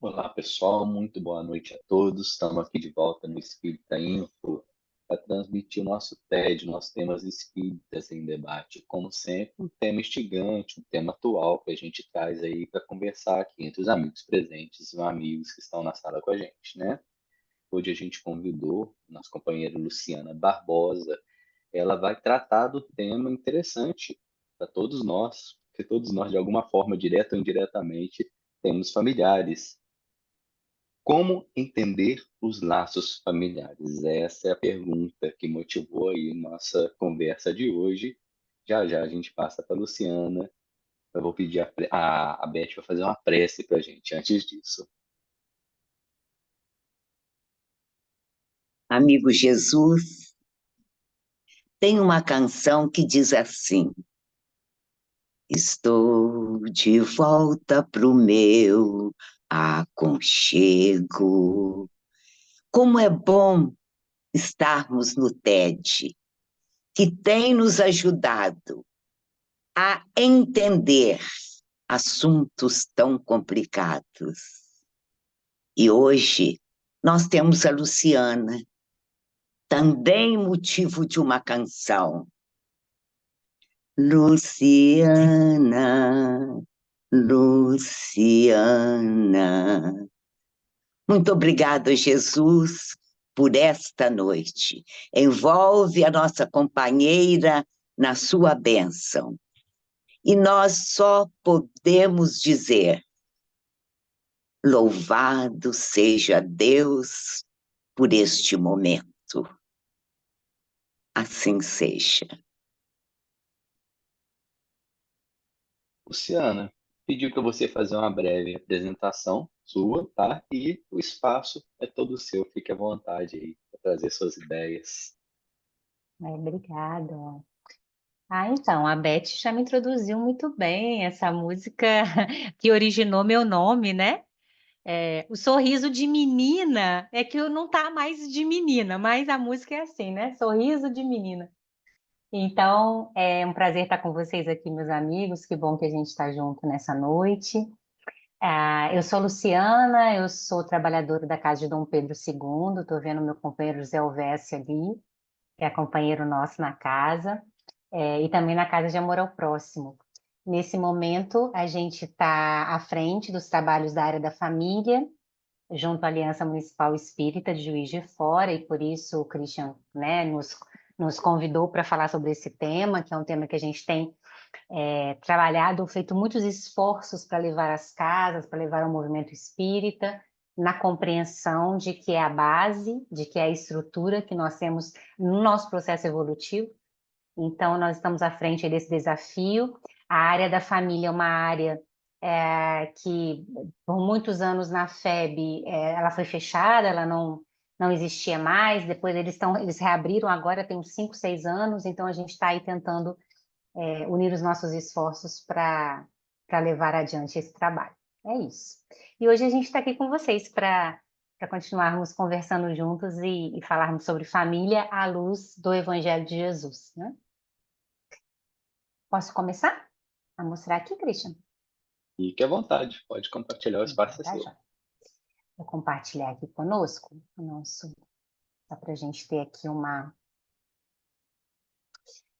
Olá, pessoal, muito boa noite a todos. Estamos aqui de volta no Espírita Info para transmitir o nosso TED, nossos temas espíritas em debate. Como sempre, um tema instigante, um tema atual que a gente traz aí para conversar aqui entre os amigos presentes, os amigos que estão na sala com a gente, né? Hoje a gente convidou nossa companheira Luciana Barbosa. Ela vai tratar do tema interessante para todos nós, porque todos nós, de alguma forma, direta ou indiretamente, temos familiares. Como entender os laços familiares? Essa é a pergunta que motivou aí nossa conversa de hoje. Já já a gente passa para a Luciana. Eu vou pedir a Beth para fazer uma prece para a gente antes disso. Amigo Jesus, tem uma canção que diz assim: Estou de volta pro meu aconchego. Como é bom estarmos no TED, que tem nos ajudado a entender assuntos tão complicados. E hoje nós temos a Luciana, também motivo de uma canção. Luciana, Luciana. Muito obrigada, Jesus, por esta noite. Envolve a nossa companheira na sua bênção. E nós só podemos dizer: louvado seja Deus por este momento. Assim seja. Luciana, pediu para você fazer uma breve apresentação sua, tá? E o espaço é todo seu. Fique à vontade aí para trazer suas ideias. Obrigada. Então, a Beth já me introduziu muito bem essa música que originou meu nome, né? O sorriso de menina é que eu não tá mais de menina, mas a música é assim, né? Sorriso de menina. Então, é um prazer estar com vocês aqui, meus amigos. Que bom que a gente está junto nessa noite. Eu sou Luciana, eu sou trabalhadora da Casa de Dom Pedro II. Estou vendo meu companheiro Zé Elvésio ali, que é companheiro nosso na casa, e também na Casa de Amor ao Próximo. Nesse momento, a gente está à frente dos trabalhos da área da família, junto à Aliança Municipal Espírita de Juiz de Fora, e por isso o Christian, né, nos convidou para falar sobre esse tema, que é um tema que a gente tem trabalhado, feito muitos esforços para levar as casas, para levar o movimento espírita, na compreensão de que é a base, de que é a estrutura que nós temos no nosso processo evolutivo. Então, nós estamos à frente desse desafio. A área da família é uma área que, por muitos anos na FEB, ela foi fechada, ela não existia mais. Depois eles reabriram agora, tem uns 5, 6 anos, então a gente está aí tentando unir os nossos esforços para levar adiante esse trabalho. É isso. E hoje a gente está aqui com vocês para continuarmos conversando juntos e falarmos sobre família à luz do Evangelho de Jesus, né? Posso começar a mostrar aqui, Christian? Fique à vontade, pode compartilhar, o Então, espaço é tá, seu. já. Vou compartilhar aqui conosco o nosso, só para a gente ter aqui uma.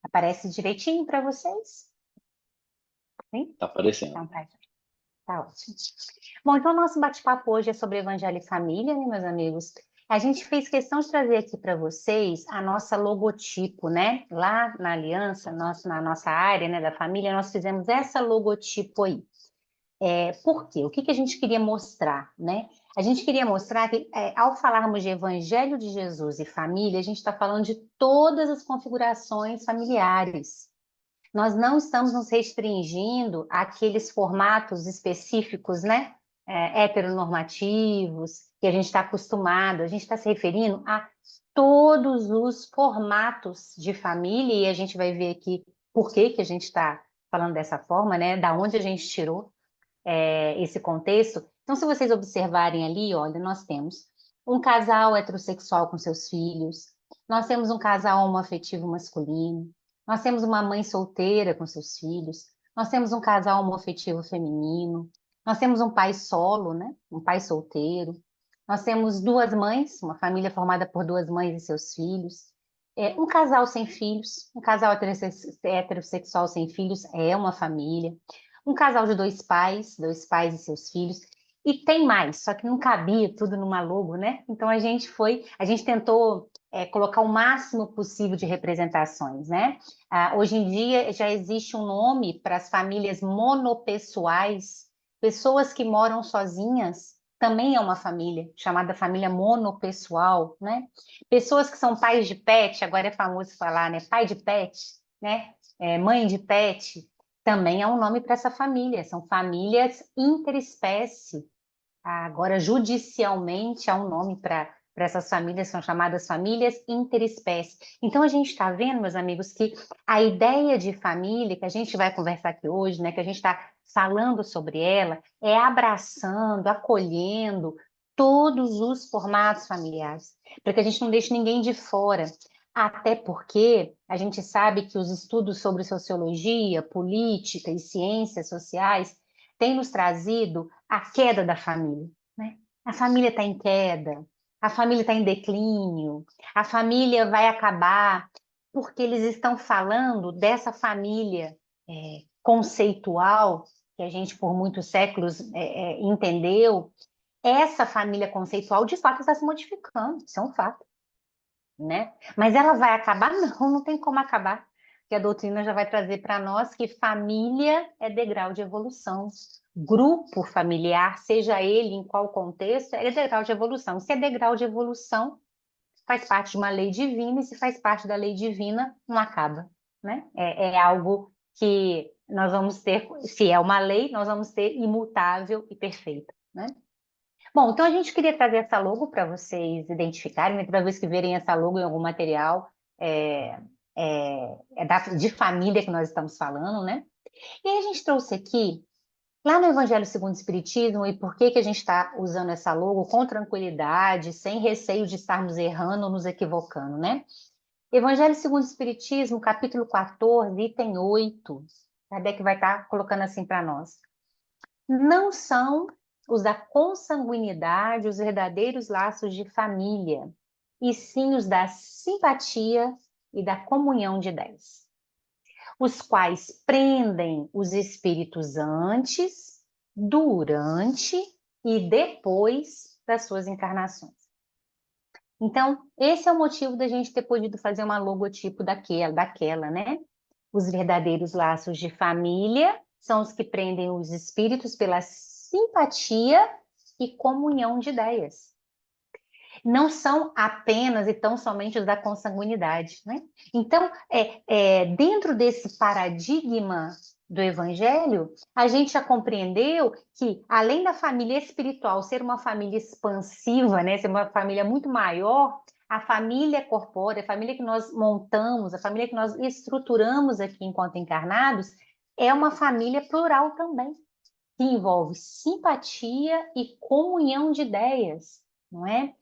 Aparece direitinho para vocês? Sim? Tá aparecendo. Então, tá ótimo. Bom, então o nosso bate-papo hoje é sobre Evangelho e Família, né, meus amigos? A gente fez questão de trazer aqui para vocês a nossa logotipo, né? Lá na Aliança, na nossa área, né, da família, nós fizemos essa logotipo aí. Por quê? O que a gente queria mostrar, né? A gente queria mostrar que, ao falarmos de Evangelho de Jesus e família, a gente está falando de todas as configurações familiares. Nós não estamos nos restringindo àqueles formatos específicos, né? Heteronormativos, que a gente está acostumado. A gente está se referindo a todos os formatos de família, e a gente vai ver aqui por que a gente está falando dessa forma, né? Da onde a gente tirou esse contexto. Então, se vocês observarem ali, olha, nós temos um casal heterossexual com seus filhos, nós temos um casal homoafetivo masculino, nós temos uma mãe solteira com seus filhos, nós temos um casal homoafetivo feminino, Nós temos um pai solo, né? Um pai solteiro. Nós temos duas mães, uma família formada por duas mães e seus filhos. Um casal sem filhos, um casal heterossexual sem filhos é uma família. Um casal de dois pais e seus filhos. E tem mais, só que não cabia tudo numa logo, né? Então a gente tentou colocar o máximo possível de representações, né? Hoje em dia já existe um nome para as famílias monopessoais. Pessoas que moram sozinhas também é uma família, chamada família monopessoal, né? Pessoas que são pais de pet, agora é famoso falar, né? Pai de pet, né? Mãe de pet, também é um nome para essa família. São famílias interespécie. Agora, judicialmente, há um nome para essas famílias, são chamadas famílias interespécie. Então, a gente está vendo, meus amigos, que a ideia de família, que a gente vai conversar aqui hoje, né, que a gente está falando sobre ela, é abraçando, acolhendo todos os formatos familiares, para que a gente não deixe ninguém de fora. Até porque a gente sabe que os estudos sobre sociologia, política e ciências sociais têm nos trazido a queda da família, né? A família está em queda, a família está em declínio, a família vai acabar, porque eles estão falando dessa família conceitual, que a gente por muitos séculos entendeu. Essa família conceitual, de fato, está se modificando, isso é um fato, né? Mas ela vai acabar? Não, não tem como acabar, porque a doutrina já vai trazer para nós que família é degrau de evolução. Grupo familiar, seja ele em qual contexto, é degrau de evolução. Se é degrau de evolução, faz parte de uma lei divina, e se faz parte da lei divina, não acaba, né? É algo que nós vamos ter, se é uma lei, nós vamos ter imutável e perfeita, né? Bom, então a gente queria trazer essa logo para vocês identificarem, né? Toda vez que verem essa logo em algum material, é, de família que nós estamos falando, né? E aí a gente trouxe aqui, lá no Evangelho segundo o Espiritismo, e por que que a gente está usando essa logo com tranquilidade, sem receio de estarmos errando ou nos equivocando, né? Evangelho segundo o Espiritismo, capítulo 14, item 8. Kardec vai estar colocando assim para nós. Não são os da consanguinidade os verdadeiros laços de família, e sim os da simpatia e da comunhão de ideias, os quais prendem os espíritos antes, durante e depois das suas encarnações. Então, esse é o motivo da gente ter podido fazer uma logotipo daquela, né? Os verdadeiros laços de família são os que prendem os espíritos pela simpatia e comunhão de ideias. Não são apenas e tão somente os da consanguinidade, né? Então, dentro desse paradigma do Evangelho, a gente já compreendeu que, além da família espiritual ser uma família expansiva, né, ser uma família muito maior, a família corpórea, a família que nós montamos, a família que nós estruturamos aqui enquanto encarnados, é uma família plural também, que envolve simpatia e comunhão de ideias, não é?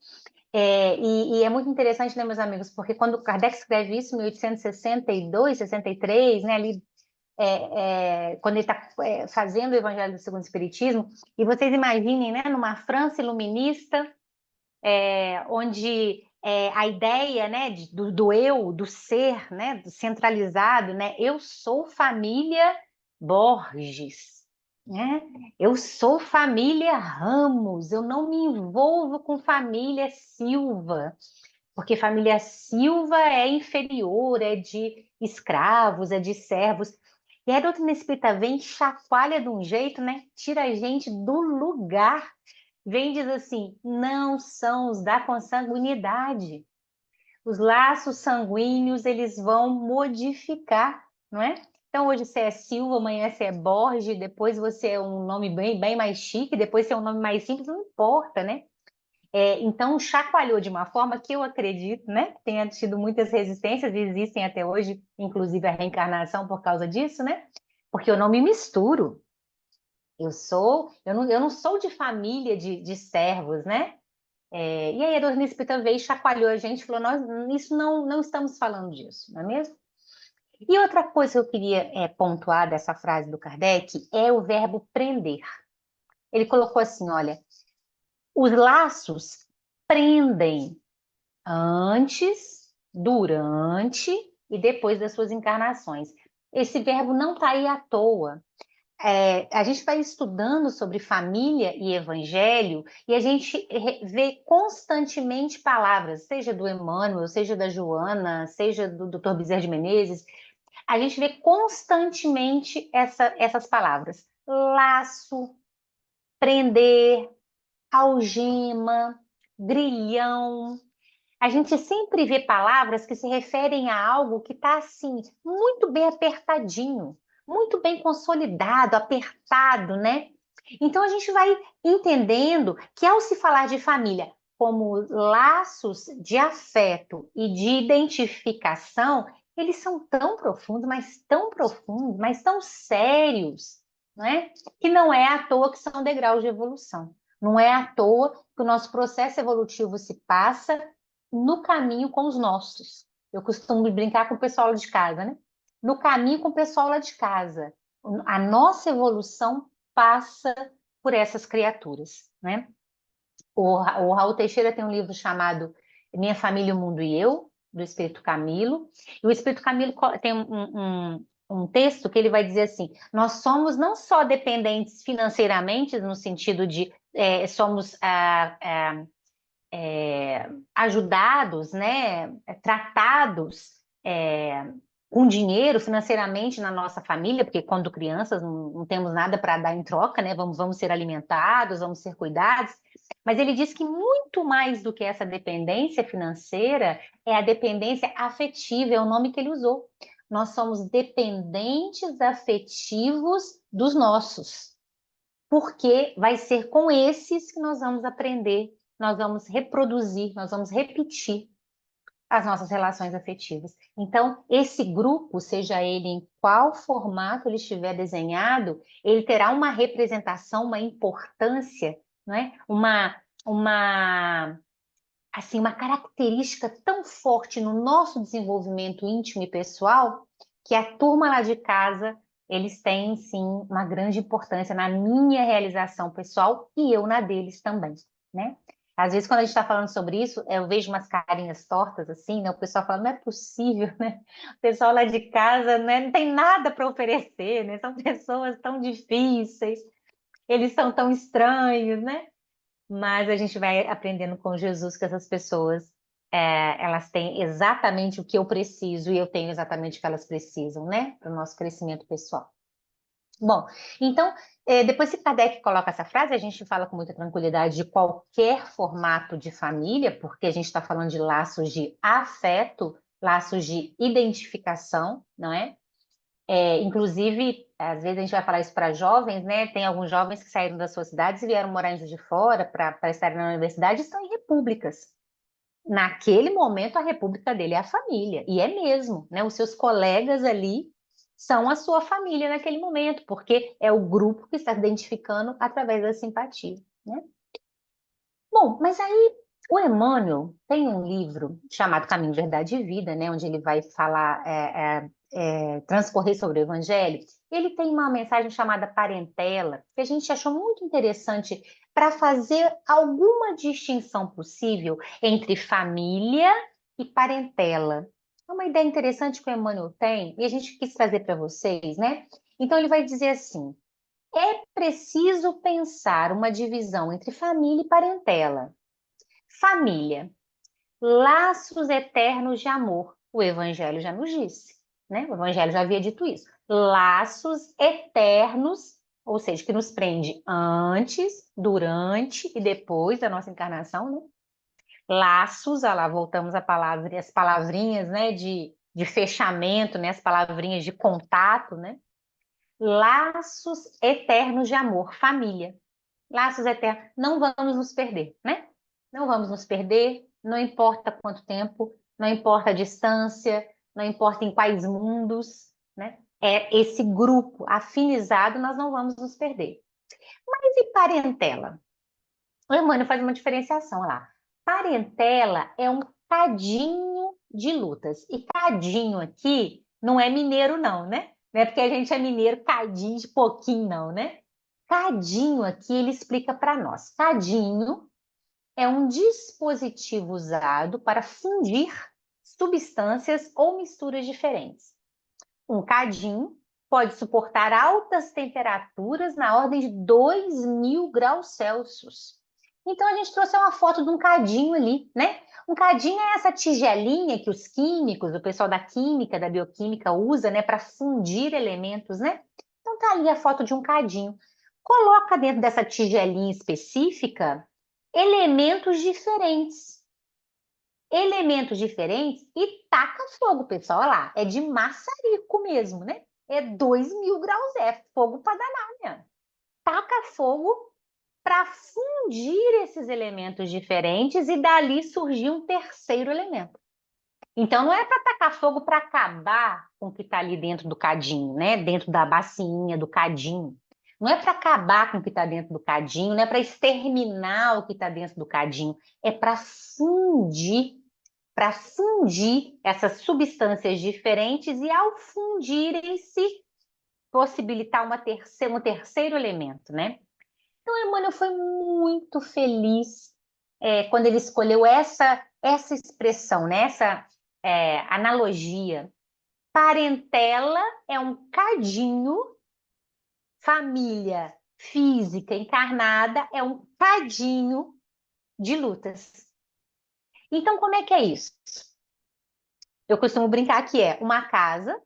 E é muito interessante, né, meus amigos, porque quando Kardec escreve isso em 1862, 63, né, ali, quando ele está fazendo o Evangelho segundo o Espiritismo, e vocês imaginem, né, numa França iluminista, onde a ideia, né, do eu, do ser, né, do centralizado, né, eu sou família Borges, né? Eu sou família Ramos, eu não me envolvo com família Silva, porque família Silva é inferior, é de escravos, é de servos. E a doutrina espírita vem e chacoalha de um jeito, né? Tira a gente do lugar. Vem e diz assim, não são os da consanguinidade. Os laços sanguíneos, eles vão modificar, não é? Então, hoje você é Silva, amanhã você é Borges, depois você é um nome bem, bem mais chique, depois você é um nome mais simples, não importa, né? Então, chacoalhou de uma forma que eu acredito, né? Tenha tido muitas resistências, e existem até hoje, inclusive a reencarnação por causa disso, né? Porque eu não me misturo. Eu não sou de família de servos, né? E aí a doutrina espírita veio e chacoalhou a gente e falou, nós isso não estamos falando disso, não é mesmo? E outra coisa que eu queria pontuar dessa frase do Kardec é o verbo prender. Ele colocou assim, olha, os laços prendem antes, durante e depois das suas encarnações. Esse verbo não está aí à toa. A gente vai estudando sobre família e evangelho e a gente vê constantemente palavras, seja do Emmanuel, seja da Joana, seja do Dr. Bezerra de Menezes, a gente vê constantemente essas palavras. Laço, prender, algema, grilhão. A gente sempre vê palavras que se referem a algo que está assim, muito bem apertadinho, muito bem consolidado, apertado, né? Então a gente vai entendendo que ao se falar de família como laços de afeto e de identificação, eles são tão profundos, mas tão sérios, não é? Que não é à toa que são degraus de evolução. Não é à toa que o nosso processo evolutivo se passa no caminho com os nossos. Eu costumo brincar com o pessoal lá de casa, né? No caminho com o pessoal lá de casa. A nossa evolução passa por essas criaturas, né? O Raul Teixeira tem um livro chamado Minha Família, o Mundo e Eu, do Espírito Camilo. E o Espírito Camilo tem um texto que ele vai dizer assim: nós somos não só dependentes financeiramente, no sentido de somos ajudados, né, tratados com dinheiro financeiramente na nossa família, porque quando crianças não temos nada para dar em troca, né, vamos ser alimentados, vamos ser cuidados, mas ele diz que muito mais do que essa dependência financeira é a dependência afetiva, é o nome que ele usou. Nós somos dependentes afetivos dos nossos, porque vai ser com esses que nós vamos aprender, nós vamos reproduzir, nós vamos repetir as nossas relações afetivas. Então, esse grupo, seja ele em qual formato ele estiver desenhado, ele terá uma representação, uma importância, não é? Assim, uma característica tão forte no nosso desenvolvimento íntimo e pessoal, que a turma lá de casa, eles têm, sim, uma grande importância na minha realização pessoal e eu na deles também, né? Às vezes, quando a gente está falando sobre isso, eu vejo umas carinhas tortas, assim, né? O pessoal fala, não é possível, né? O pessoal lá de casa, né, não tem nada para oferecer, né? São pessoas tão difíceis, eles são tão estranhos, né? Mas a gente vai aprendendo com Jesus que essas pessoas, elas têm exatamente o que eu preciso e eu tenho exatamente o que elas precisam, né? Para o nosso crescimento pessoal. Bom, então, depois que Kardec coloca essa frase, a gente fala com muita tranquilidade de qualquer formato de família, porque a gente está falando de laços de afeto, laços de identificação, não é? Inclusive, às vezes a gente vai falar isso para jovens, né? Tem alguns jovens que saíram das suas cidades e vieram morar em Juiz de Fora para estar na universidade e estão em repúblicas. Naquele momento, a república dele é a família, e é mesmo, né? Os seus colegas ali são a sua família naquele momento, porque é o grupo que está se identificando através da simpatia, né? Bom, mas aí o Emmanuel tem um livro chamado Caminho, Verdade e Vida, né, onde ele vai falar, transcorrer sobre o Evangelho. Ele tem uma mensagem chamada Parentela, que a gente achou muito interessante para fazer alguma distinção possível entre família e parentela. É uma ideia interessante que o Emmanuel tem, e a gente quis trazer para vocês, né? Então ele vai dizer assim: é preciso pensar uma divisão entre família e parentela. Família, laços eternos de amor. O Evangelho já nos disse, né? O Evangelho já havia dito isso. Laços eternos, ou seja, que nos prende antes, durante e depois da nossa encarnação, né? Laços, lá voltamos a palavra, as palavrinhas, né, de fechamento, né, as palavrinhas de contato, né? Laços eternos de amor, família. Laços eternos, não vamos nos perder, né? Não vamos nos perder, não importa quanto tempo, não importa a distância, não importa em quais mundos, né? É esse grupo afinizado, nós não vamos nos perder. Mas e parentela? O Emmanuel faz uma diferenciação lá. Parentela é um cadinho de lutas. E cadinho aqui não é mineiro, não, né? Não é porque a gente é mineiro, cadinho de pouquinho, não, né? Cadinho aqui, ele explica para nós. Cadinho é um dispositivo usado para fundir substâncias ou misturas diferentes. Um cadinho pode suportar altas temperaturas na ordem de 2.000 graus Celsius. Então, a gente trouxe uma foto de um cadinho ali, né? Um cadinho é essa tigelinha que os químicos, o pessoal da química, da bioquímica usa, né, para fundir elementos, né? Então, tá ali a foto de um cadinho. Coloca dentro dessa tigelinha específica elementos diferentes. Elementos diferentes e taca fogo, pessoal. Olha lá, é de maçarico mesmo, né? É 2.000 graus, é fogo para danar, né? Taca fogo para fundir esses elementos diferentes e dali surgir um terceiro elemento. Então, não é para tacar fogo para acabar com o que está ali dentro do cadinho, né? Dentro da bacinha, do cadinho. Não é para acabar com o que está dentro do cadinho, não é para exterminar o que está dentro do cadinho. É para fundir essas substâncias diferentes e, ao fundirem-se, possibilitar um terceiro elemento, né? Então, Emmanuel foi muito feliz quando ele escolheu essa expressão, né? Essa analogia. Parentela é um cadinho, família física encarnada é um cadinho de lutas. Então, como é que é isso? Eu costumo brincar que é uma casa,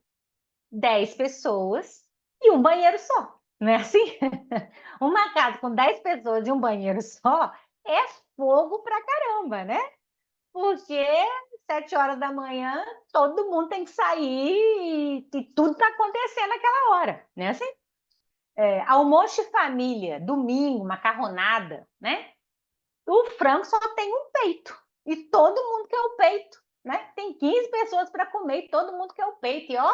10 pessoas e um banheiro só. Não é assim? Uma casa com 10 pessoas e um banheiro só é fogo pra caramba, né? Porque 7 horas da manhã todo mundo tem que sair e tudo tá acontecendo naquela hora, né? Assim, almoço de família, domingo, macarronada, né? O frango só tem um peito e todo mundo quer o peito, né? Tem 15 pessoas para comer e todo mundo quer o peito. E ó,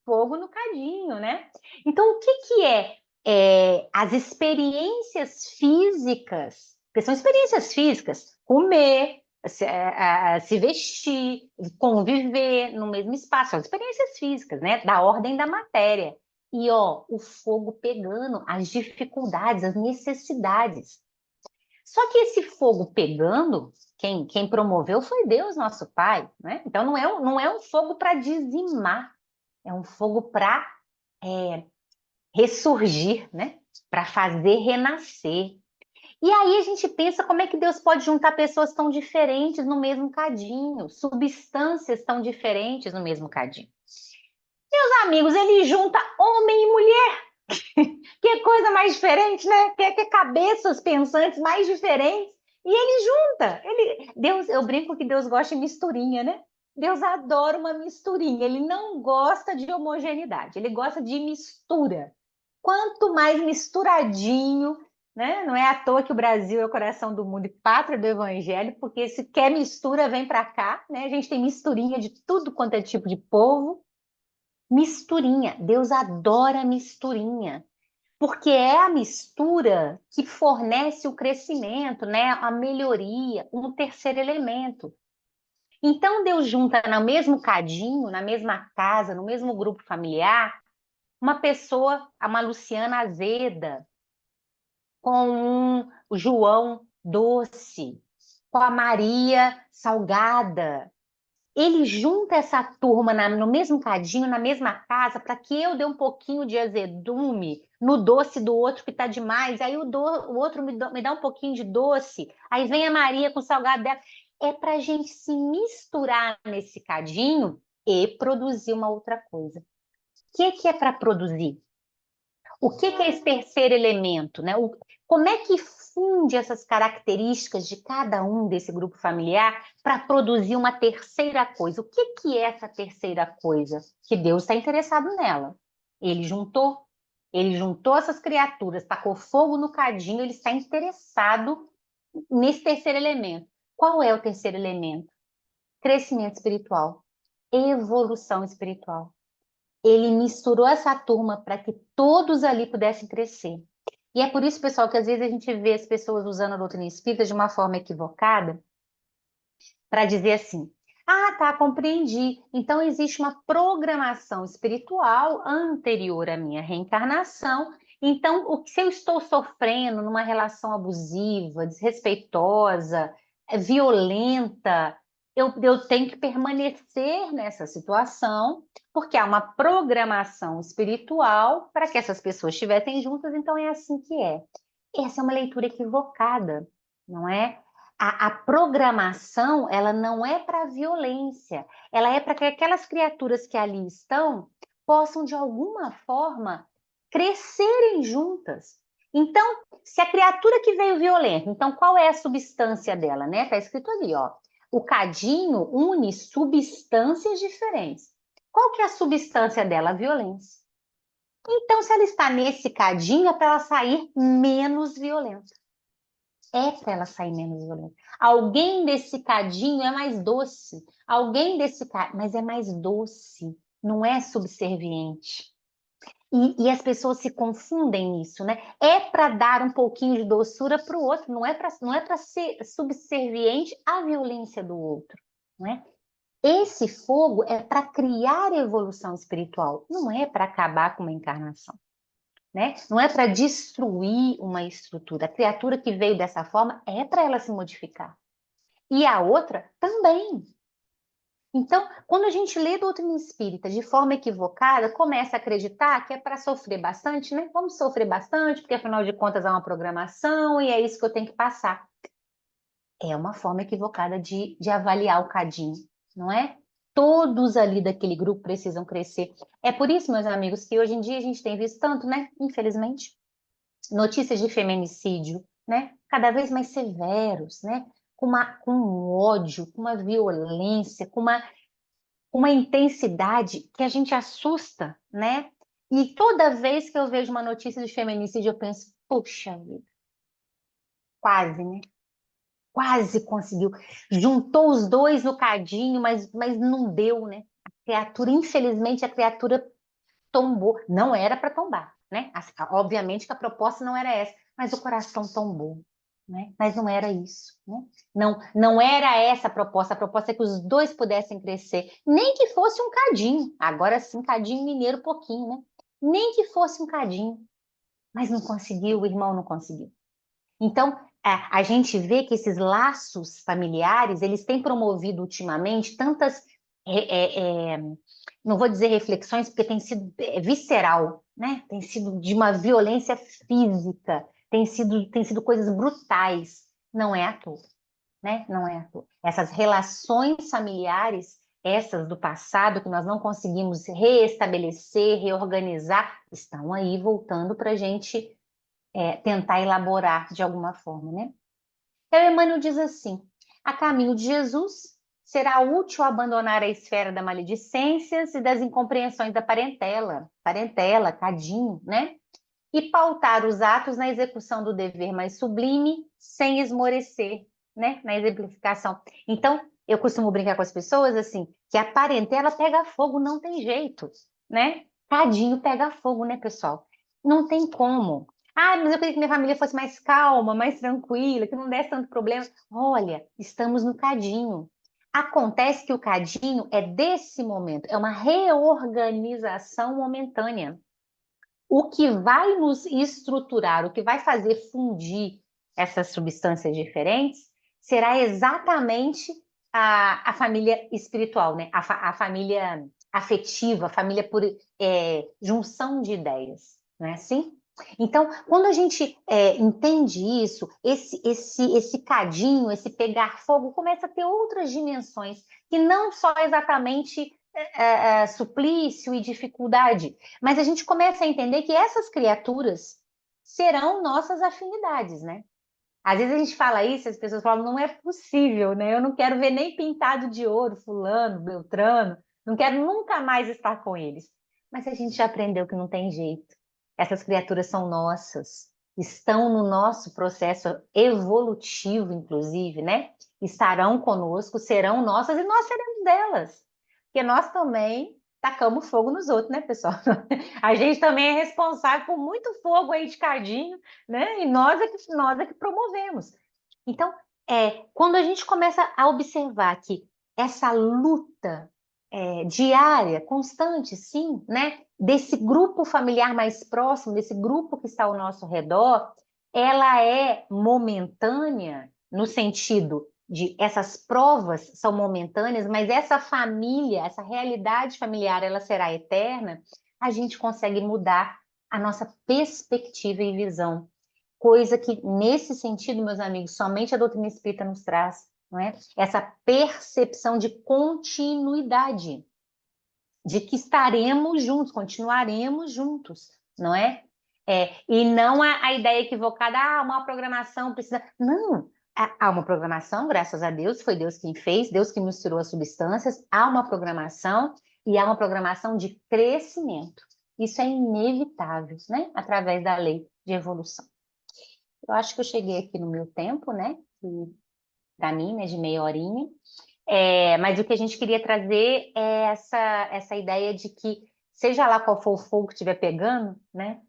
fogo no cadinho, né? Então, o que é as experiências físicas? Porque são experiências físicas. Comer, se vestir, conviver no mesmo espaço. São experiências físicas, né? Da ordem da matéria. E, ó, o fogo pegando, as dificuldades, as necessidades. Só que esse fogo pegando, quem promoveu foi Deus, nosso Pai, né? Então, não é um fogo para dizimar, é um fogo para ressurgir, né? Para fazer renascer. E aí a gente pensa como é que Deus pode juntar pessoas tão diferentes no mesmo cadinho, substâncias tão diferentes no mesmo cadinho. Meus amigos, ele junta homem e mulher. Que coisa mais diferente, né? Que cabeças pensantes mais diferentes. E ele junta. Deus, eu brinco que Deus gosta de misturinha, né? Deus adora uma misturinha. Ele não gosta de homogeneidade. Ele gosta de mistura. Quanto mais misturadinho, né? Não é à toa que o Brasil é o coração do mundo e pátria do evangelho, porque se quer mistura, vem para cá, né? A gente tem misturinha de tudo quanto é tipo de povo. Misturinha. Deus adora misturinha. Porque é a mistura que fornece o crescimento, né? A melhoria, um terceiro elemento. Então, Deus junta no mesmo cadinho, na mesma casa, no mesmo grupo familiar, uma pessoa, uma Luciana azeda, com o João doce, com a Maria salgada. Ele junta essa turma no mesmo cadinho, na mesma casa, para que eu dê um pouquinho de azedume no doce do outro que está demais, aí o outro me dá um pouquinho de doce, aí vem a Maria com o salgado dela. É para a gente se misturar nesse cadinho e produzir uma outra coisa. O que é para produzir? O que é esse terceiro elemento, né? Como é que funde essas características de cada um desse grupo familiar para produzir uma terceira coisa? O que é essa terceira coisa? Que Deus está interessado nela. Ele juntou essas criaturas, tacou fogo no cadinho, ele está interessado nesse terceiro elemento. Qual é o terceiro elemento? Crescimento espiritual, evolução espiritual. Ele misturou essa turma para que todos ali pudessem crescer. E é por isso, pessoal, que às vezes a gente vê as pessoas usando a doutrina espírita de uma forma equivocada para dizer assim: ah, tá, compreendi. Então existe uma programação espiritual anterior à minha reencarnação Então, se eu estou sofrendo numa relação abusiva, desrespeitosa, violenta, eu tenho que permanecer nessa situação, porque há uma programação espiritual para que essas pessoas estivessem juntas, então é assim que é. Essa é uma leitura equivocada, não é? A programação, ela não é para a violência, ela é para que aquelas criaturas que ali estão possam, de alguma forma, crescerem juntas. Então, se a criatura que veio violenta, então qual é a substância dela, né? Está escrito ali, ó. O cadinho une substâncias diferentes. Qual que é a substância dela? A violência. Então, se ela está nesse cadinho, é para ela sair menos violenta. É para ela sair menos violenta. Alguém desse cadinho é mais doce. Alguém desse cadinho, mas é mais doce, não é subserviente. E as pessoas se confundem nisso, né? É para dar um pouquinho de doçura para o outro, não é para ser subserviente à violência do outro, não é? Esse fogo é para criar evolução espiritual, não é para acabar com uma encarnação, né? Não é para destruir uma estrutura. A criatura que veio dessa forma é para ela se modificar. E a outra também. Então, quando a gente lê doutrina espírita de forma equivocada, começa a acreditar que é para sofrer bastante, né? Vamos sofrer bastante, porque afinal de contas há uma programação e é isso que eu tenho que passar. É uma forma equivocada de avaliar o cadinho, não é? Todos ali daquele grupo precisam crescer. É por isso, meus amigos, que hoje em dia a gente tem visto tanto, né? Infelizmente, notícias de feminicídio, né? Cada vez mais severos, né? Com um ódio, com uma violência, com uma intensidade que a gente assusta, né? E toda vez que eu vejo uma notícia de feminicídio, eu penso, puxa vida, quase, né? Quase conseguiu. Juntou os dois no cadinho, mas não deu, né? A criatura, infelizmente, a criatura tombou. Não era para tombar, né? Obviamente que a proposta não era essa, mas o coração tombou, né? Mas não era isso, né? Não era essa a proposta é que os dois pudessem crescer, nem que fosse um cadinho, agora sim, cadinho mineiro pouquinho, né? Nem que fosse um cadinho, mas não conseguiu, o irmão não conseguiu. Então, a gente vê que esses laços familiares, eles têm promovido ultimamente tantas não vou dizer reflexões, porque tem sido visceral, né? Tem sido de uma violência física, tem sido coisas brutais. Não é à toa, né? Não é à toa. Essas relações familiares, essas do passado, que nós não conseguimos reestabelecer, reorganizar, estão aí voltando para a gente tentar elaborar de alguma forma, né? Então, Emmanuel diz assim: a caminho de Jesus, será útil abandonar a esfera das maledicências e das incompreensões da parentela, cadinho, né? E pautar os atos na execução do dever mais sublime, sem esmorecer, né? Na exemplificação. Então, eu costumo brincar com as pessoas assim, que a parentela pega fogo, não tem jeito, né? Cadinho pega fogo, né, pessoal? Não tem como. Ah, mas eu queria que minha família fosse mais calma, mais tranquila, que não desse tanto problema. Olha, estamos no cadinho. Acontece que o cadinho é desse momento, é uma reorganização momentânea. O que vai nos estruturar, o que vai fazer fundir essas substâncias diferentes, será exatamente a família espiritual, né? A família afetiva, a família por junção de ideias, não é assim? Então, quando a gente entende isso, esse cadinho, esse pegar fogo, começa a ter outras dimensões, que não só exatamente suplício e dificuldade, mas a gente começa a entender que essas criaturas serão nossas afinidades, né? Às vezes a gente fala isso, as pessoas falam, não é possível, né? Eu não quero ver nem pintado de ouro, fulano, beltrano, não quero nunca mais estar com eles. Mas a gente já aprendeu que não tem jeito. Essas criaturas são nossas, estão no nosso processo evolutivo, inclusive, né? Estarão conosco, serão nossas e nós seremos delas. Porque nós também tacamos fogo nos outros, né, pessoal? A gente também é responsável por muito fogo aí de cadinho, né? E nós é que promovemos. Então, quando a gente começa a observar que essa luta diária, constante, sim, né? Desse grupo familiar mais próximo, desse grupo que está ao nosso redor, ela é momentânea no sentido de essas provas são momentâneas, mas essa família, essa realidade familiar, ela será eterna. A gente consegue mudar a nossa perspectiva e visão, coisa que, nesse sentido, meus amigos, somente a doutrina espírita nos traz, não é? Essa percepção de continuidade, de que estaremos juntos, continuaremos juntos, não é? E não a ideia equivocada, uma programação precisa. Não, há uma programação, graças a Deus, foi Deus quem fez, Deus que misturou as substâncias, há uma programação e há uma programação de crescimento. Isso é inevitável, né? Através da lei de evolução. Eu acho que eu cheguei aqui no meu tempo, né? Para mim, né, de meia horinha. Mas o que a gente queria trazer é essa ideia de que, seja lá qual for o fogo que estiver pegando, né,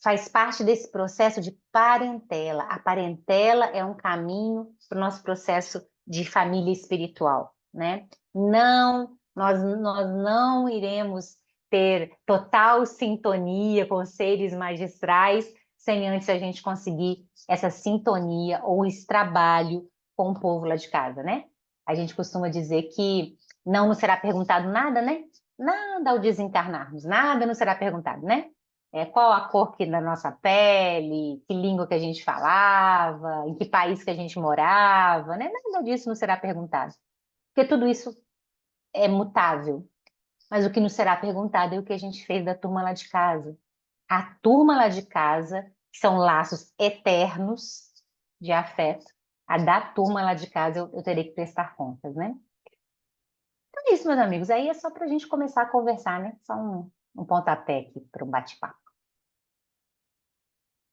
faz parte desse processo de parentela. A parentela é um caminho para o nosso processo de família espiritual, né? Não, nós não iremos ter total sintonia com seres magistrais sem antes a gente conseguir essa sintonia ou esse trabalho com o povo lá de casa, né? A gente costuma dizer que não nos será perguntado nada, né? Nada ao desencarnarmos, nada nos será perguntado, né? Qual a cor que da nossa pele, que língua que a gente falava, em que país que a gente morava, né? Nada disso nos será perguntado. Porque tudo isso é mutável. Mas o que nos será perguntado é o que a gente fez da turma lá de casa. A turma lá de casa, que são laços eternos de afeto, a da turma lá de casa eu terei que prestar contas, né? Então é isso, meus amigos. Aí é só para a gente começar a conversar, né? Só um pontapé aqui para um bate-papo.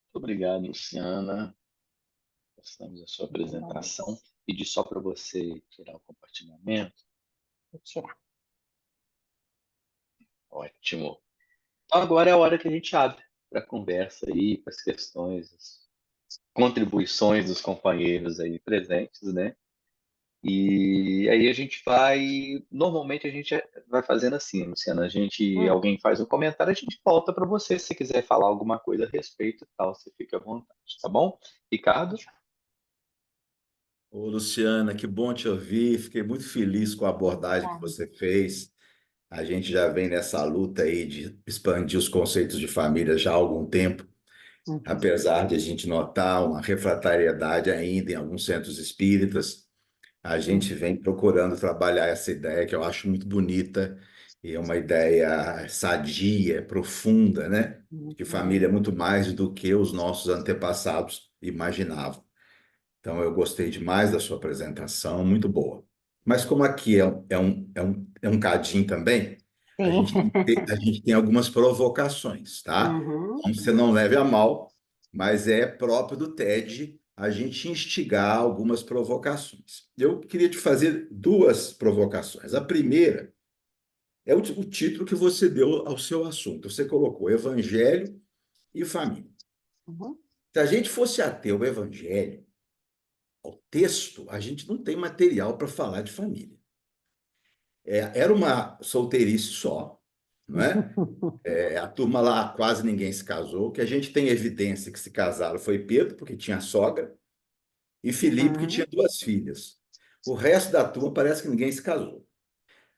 Muito obrigado, Luciana. Gostamos da sua apresentação. Pedir só para você tirar o compartilhamento. Vou tirar. Ótimo. Então, agora é a hora que a gente abre para a conversa aí, para as questões, as contribuições dos companheiros aí presentes, né? E aí a gente vai, normalmente a gente vai fazendo assim, Luciana, alguém faz um comentário, a gente volta para você, se você quiser falar alguma coisa a respeito e tal, você fica à vontade, tá bom? Ricardo? Ô, Luciana, que bom te ouvir. Fiquei muito feliz com a abordagem que Tá. você fez. A gente já vem nessa luta aí de expandir os conceitos de família já há algum tempo, Uhum. apesar de a gente notar uma refratariedade ainda em alguns centros espíritas. A gente vem procurando trabalhar essa ideia que eu acho muito bonita e é uma ideia sadia, profunda, né? Que família é muito mais do que os nossos antepassados imaginavam. Então, eu gostei demais da sua apresentação, muito boa. Mas como aqui é um cadinho também, Sim. a gente tem algumas provocações, tá? Uhum. Então, você não leve a mal, mas é próprio do TED a gente instigar algumas provocações. Eu queria te fazer duas provocações. A primeira é o título que você deu ao seu assunto. Você colocou Evangelho e Família. Uhum. Se a gente fosse ater o Evangelho, ao texto, a gente não tem material para falar de família. Era uma solteirice só, não é? A turma lá quase ninguém se casou. O que a gente tem evidência que se casaram foi Pedro, porque tinha sogra, e Filipe, que tinha Uhum. duas filhas. O resto da turma parece que ninguém se casou.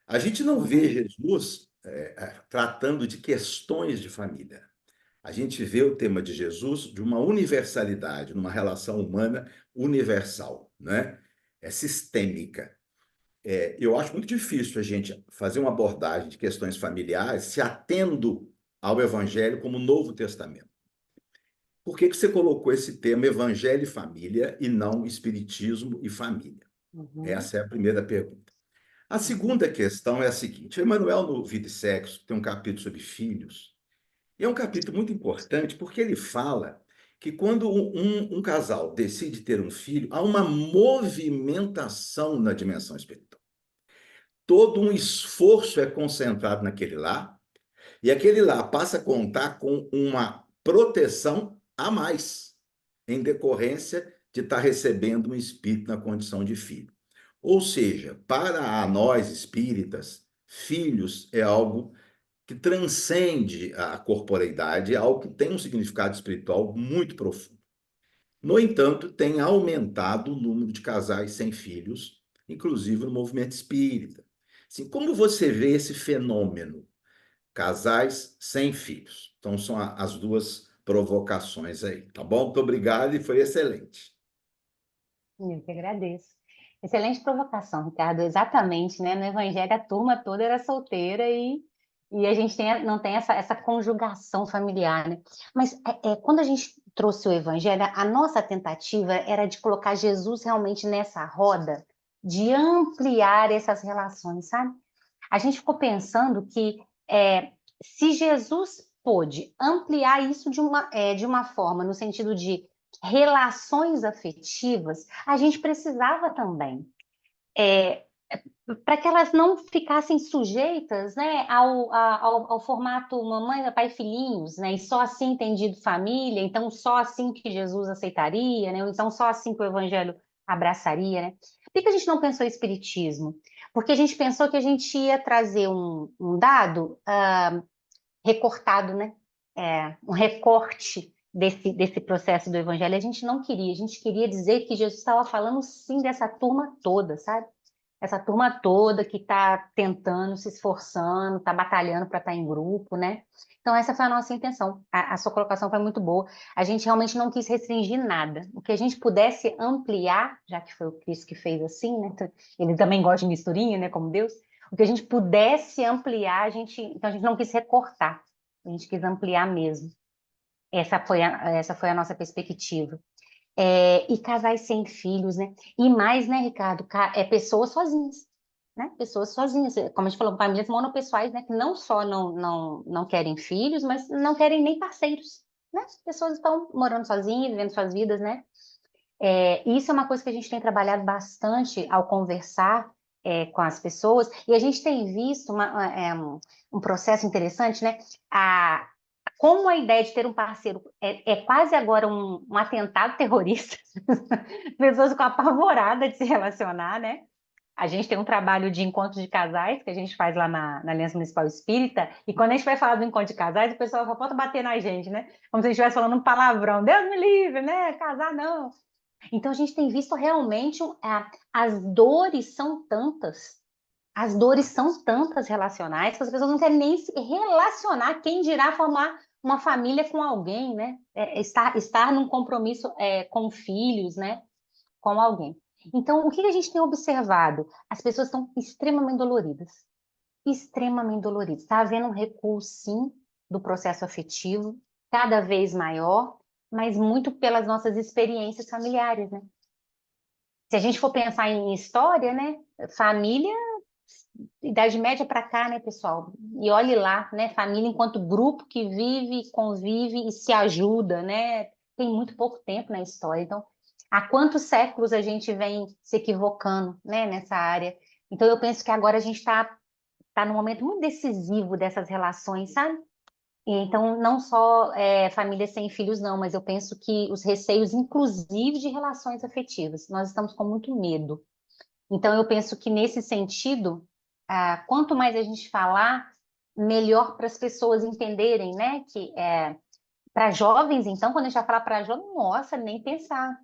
A gente não vê Uhum. Jesus tratando de questões de família. A gente vê o tema de Jesus de uma universalidade, numa relação humana universal, né? É sistêmica. Eu acho muito difícil a gente fazer uma abordagem de questões familiares se atendo ao Evangelho como Novo Testamento. Por que que você colocou esse tema Evangelho e Família e não Espiritismo e Família? Uhum. Essa é a primeira pergunta. A Uhum. segunda questão é a seguinte: Emmanuel, no Vida e Sexo, tem um capítulo sobre filhos, e é um capítulo muito importante porque ele fala que quando um casal decide ter um filho, há uma movimentação na dimensão espiritual. Todo um esforço é concentrado naquele lar, e aquele lar passa a contar com uma proteção a mais, em decorrência de estar recebendo um espírito na condição de filho. Ou seja, para nós espíritas, filhos é algo que transcende a corporeidade, é algo que tem um significado espiritual muito profundo. No entanto, tem aumentado o número de casais sem filhos, inclusive no movimento espírita. Assim, como você vê esse fenômeno? Casais sem filhos. Então, são as duas provocações aí, tá bom? Muito obrigado e foi excelente. Eu que agradeço. Excelente provocação, Ricardo. Exatamente, né? No Evangelho, a turma toda era solteira e a gente não tem essa conjugação familiar, né? Mas quando a gente trouxe o Evangelho, a nossa tentativa era de colocar Jesus realmente nessa roda, de ampliar essas relações, sabe? A gente ficou pensando que se Jesus pôde ampliar isso de uma forma, no sentido de relações afetivas, a gente precisava também, para que elas não ficassem sujeitas, né, ao formato mamãe, papai, filhinhos, né, e só assim entendido família, então só assim que Jesus aceitaria, né, ou então só assim que o Evangelho abraçaria, né? Por que a gente não pensou em espiritismo? Porque a gente pensou que a gente ia trazer um dado recortado, né? Um recorte desse processo do evangelho. A gente não queria, a gente queria dizer que Jesus estava falando sim dessa turma toda, sabe? Essa turma toda que está tentando, se esforçando, está batalhando para estar em grupo, né? Então, essa foi a nossa intenção. A sua colocação foi muito boa. A gente realmente não quis restringir nada. O que a gente pudesse ampliar, já que foi o Cristo que fez assim, né? Ele também gosta de misturinha, né? Como Deus. O que a gente pudesse ampliar, então a gente não quis recortar. A gente quis ampliar mesmo. Essa foi a nossa perspectiva. E casais sem filhos, né? E mais, né, Ricardo? Pessoas sozinhas, né? Pessoas sozinhas. Como a gente falou, famílias monopessoais, né? Que não só não querem filhos, mas não querem nem parceiros, né? Pessoas estão morando sozinhas, vivendo suas vidas, né? Isso é uma coisa que a gente tem trabalhado bastante ao conversar com as pessoas, e a gente tem visto um processo interessante, né? Como a ideia de ter um parceiro é quase agora um atentado terrorista, pessoas ficam apavoradas de se relacionar, né? A gente tem um trabalho de encontros de casais que a gente faz lá na Aliança Municipal Espírita, e quando a gente vai falar do encontro de casais, o pessoal só pode bater na gente, né? Como se a gente estivesse falando um palavrão, Deus me livre, né? Casar não. Então, a gente tem visto realmente as dores são tantas, as dores são tantas relacionais que as pessoas não querem nem se relacionar, quem dirá formar uma família com alguém, né? Estar num compromisso com filhos, né? Com alguém. Então, o que a gente tem observado? As pessoas estão extremamente doloridas. Extremamente doloridas. Está havendo um recuo, sim, do processo afetivo, cada vez maior, mas muito pelas nossas experiências familiares, né? Se a gente for pensar em história, né? Família, Idade Média para cá, né, pessoal? E olhe lá, né? Família enquanto grupo que vive, convive e se ajuda, né? Tem muito pouco tempo na história. Então, há quantos séculos a gente vem se equivocando, né, nessa área? Então, eu penso que agora a gente tá num momento muito decisivo dessas relações, sabe? E então, não só famílias sem filhos, não, mas eu penso que os receios, inclusive de relações afetivas, nós estamos com muito medo. Então, eu penso que nesse sentido, quanto mais a gente falar, melhor para as pessoas entenderem, né? Que para jovens, então, quando a gente vai falar para jovens, nossa, nem pensar.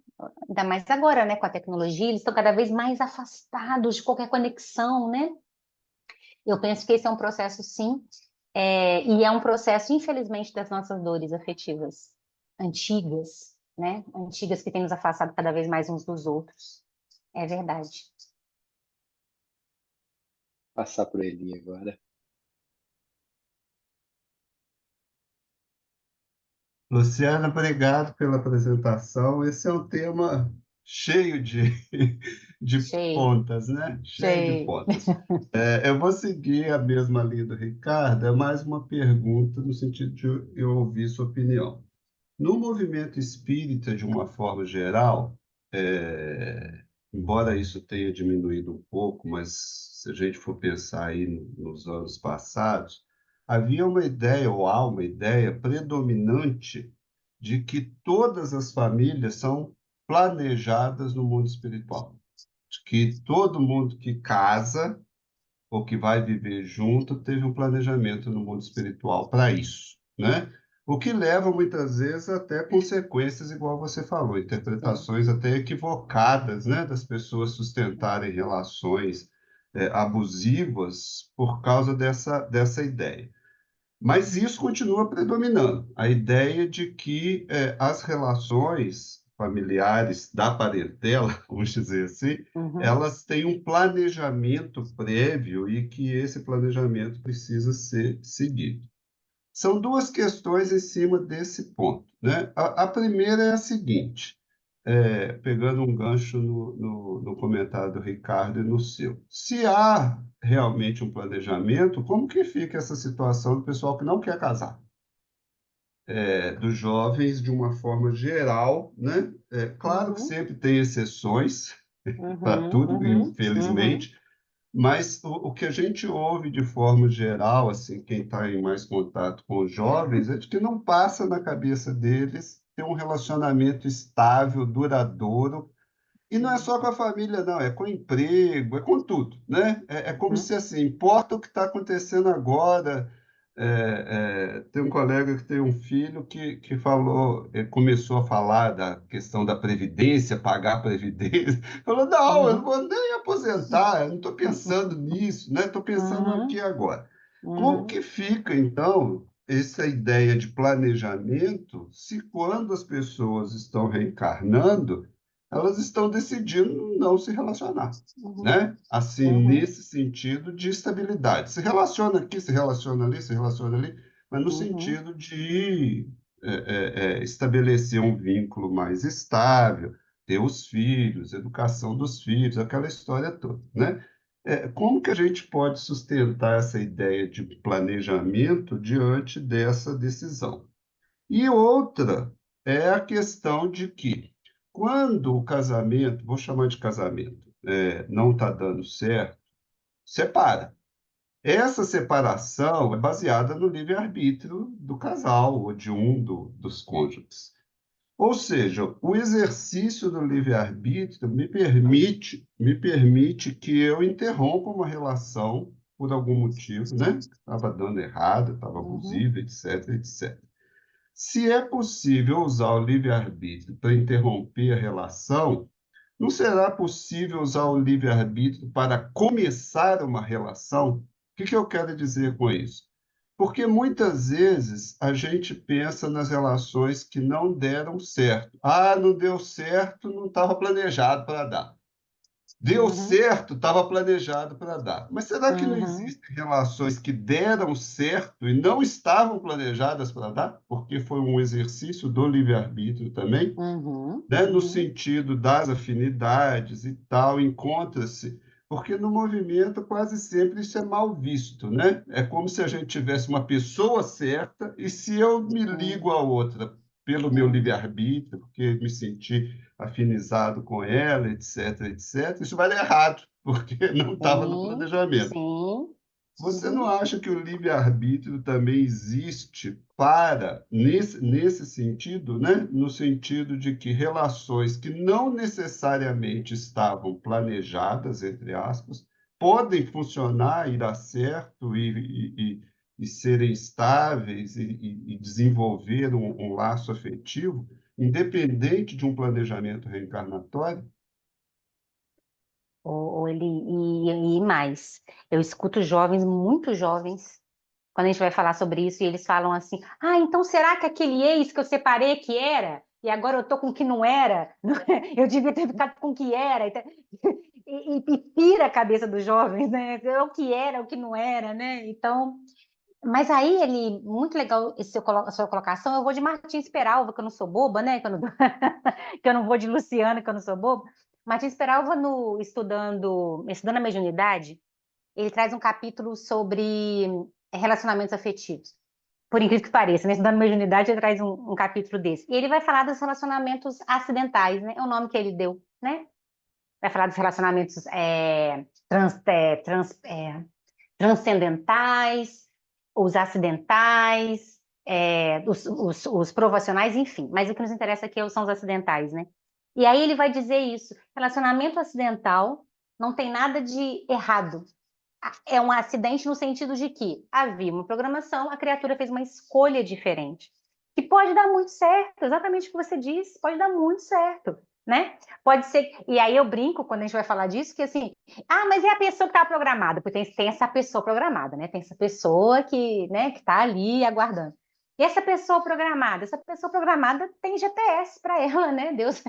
Ainda mais agora, né? Com a tecnologia, eles estão cada vez mais afastados de qualquer conexão, né? Eu penso que esse é um processo, sim, e é um processo, infelizmente, das nossas dores afetivas antigas, né? Antigas que têm nos afastado cada vez mais uns dos outros. É verdade. Passar por ele agora. Luciana, obrigado pela apresentação. Esse é um tema cheio de Cheio, pontas, né? Cheio de cheio. pontas. Eu vou seguir a mesma linha do Ricardo, é mais uma pergunta no sentido de eu ouvir sua opinião. No movimento espírita, de uma forma geral, embora isso tenha diminuído um pouco, mas se a gente for pensar aí nos anos passados, havia uma ideia, ou há uma ideia predominante de que todas as famílias são planejadas no mundo espiritual. de que todo mundo que casa ou que vai viver junto teve um planejamento no mundo espiritual para isso, né? O que leva muitas vezes até consequências, igual você falou, Sim. interpretações até equivocadas, né, das pessoas sustentarem relações abusivas por causa dessa ideia. Mas isso continua predominando, a ideia de que as relações familiares da parentela, vamos dizer assim, Uhum. elas têm um planejamento prévio e que esse planejamento precisa ser seguido. São duas questões em cima desse ponto, né? A primeira é a seguinte, pegando um gancho no comentário do Ricardo e no seu. Se há realmente um planejamento, como que fica essa situação do pessoal que não quer casar? Dos jovens, de uma forma geral, né? Claro que Uhum. sempre tem exceções para Uhum. tudo, Uhum. Uhum. infelizmente, mas o que a gente ouve de forma geral, assim, quem está em mais contato com os jovens, é de que não passa na cabeça deles ter um relacionamento estável, duradouro, e não é Sim. só com a família, não, é com o emprego, é com tudo, né? É como Uhum. se, assim, importa o que está acontecendo agora. Tem um colega que tem um filho que falou, começou a falar da questão da previdência, pagar a previdência. Falou, não, eu não Uhum. vou nem aposentar, eu não estou pensando nisso, né? Estou pensando aqui Uhum. agora. Como Uhum. que fica, então, essa ideia de planejamento se quando as pessoas estão reencarnando, elas estão decidindo não se relacionar, Uhum. né? Assim, Uhum. nesse sentido de estabilidade. Se relaciona aqui, se relaciona ali, se relaciona ali, mas no Uhum. sentido de estabelecer um vínculo mais estável, ter os filhos, educação dos filhos, aquela história toda, né? Como que a gente pode sustentar essa ideia de planejamento diante dessa decisão? E outra é a questão de que, quando o casamento, vou chamar de casamento, não está dando certo, separa. Essa separação é baseada no livre-arbítrio do casal ou de dos cônjuges. Ou seja, o exercício do livre-arbítrio me permite que eu interrompa uma relação por algum motivo, né? Estava dando errado, estava Uhum. abusiva, etc, etc. Se é possível usar o livre-arbítrio para interromper a relação, não será possível usar o livre-arbítrio para começar uma relação? O que eu quero dizer com isso? Porque muitas vezes a gente pensa nas relações que não deram certo. Ah, não deu certo, não estava planejado para dar. Deu Uhum. certo, estava planejado para dar. Mas será que não Uhum. existem relações que deram certo e não estavam planejadas para dar? Porque foi um exercício do livre-arbítrio também, Uhum. né? No Uhum. sentido das afinidades e tal, encontra-se. Porque no movimento quase sempre isso é mal visto, né? É como se a gente tivesse uma pessoa certa e se eu me ligo Sim. a outra pelo meu Sim. livre-arbítrio, porque me senti afinizado com ela, etc, etc, isso vai dar errado, porque não estava no Sim. planejamento. Sim. Você não Uhum. acha que o livre-arbítrio também existe para, nesse sentido, né? No sentido de que relações que não necessariamente estavam planejadas, entre aspas, podem funcionar e dar certo e serem estáveis e desenvolver um laço afetivo, independente de um planejamento reencarnatório? Ou ele e mais. Eu escuto jovens, muito jovens, quando a gente vai falar sobre isso, e eles falam assim: ah, então será que aquele ex que eu separei que era? E agora eu tô com o que não era? Eu devia ter ficado com o que era. Então, e pira a cabeça dos jovens, né? É o que era, o que não era, né? Então, mas aí ele, muito legal a sua colocação. Eu vou de Martins Peralva, que eu não sou boba, né? Que eu não, que eu não vou de Luciana, que eu não sou boba. Martins Peralva, no, estudando a mediunidade, ele traz um capítulo sobre relacionamentos afetivos. Por incrível que pareça, né? Estudando mediunidade, ele traz um capítulo desse. E ele vai falar dos relacionamentos acidentais, né? É o nome que ele deu, né? Vai falar dos relacionamentos transcendentais, os acidentais, os provacionais, enfim. Mas o que nos interessa aqui são os acidentais, né? E aí ele vai dizer isso: relacionamento acidental não tem nada de errado. É um acidente no sentido de que havia uma programação, a criatura fez uma escolha diferente. Que pode dar muito certo, exatamente o que você disse, pode dar muito certo, né? Pode ser. E aí eu brinco quando a gente vai falar disso, que assim, mas é a pessoa que está programada, porque tem essa pessoa programada, né? Tem essa pessoa que, né, que está ali aguardando. E essa pessoa programada tem GPS para ela, né? Deus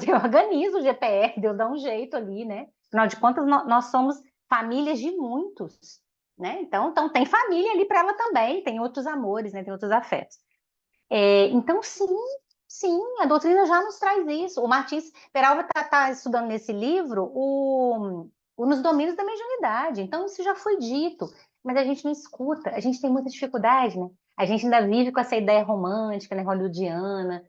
organiza o GPS, Deus dá um jeito ali, né? Afinal de contas, nós somos famílias de muitos, né? Então tem família ali para ela também, tem outros amores, né? Tem outros afetos. Então, sim, a doutrina já nos traz isso. O Martins Peralva está estudando nesse livro o Nos Domínios da Mediunidade. Então, isso já foi dito, mas a gente não escuta, a gente tem muita dificuldade, né? A gente ainda vive com essa ideia romântica, né, hollywoodiana.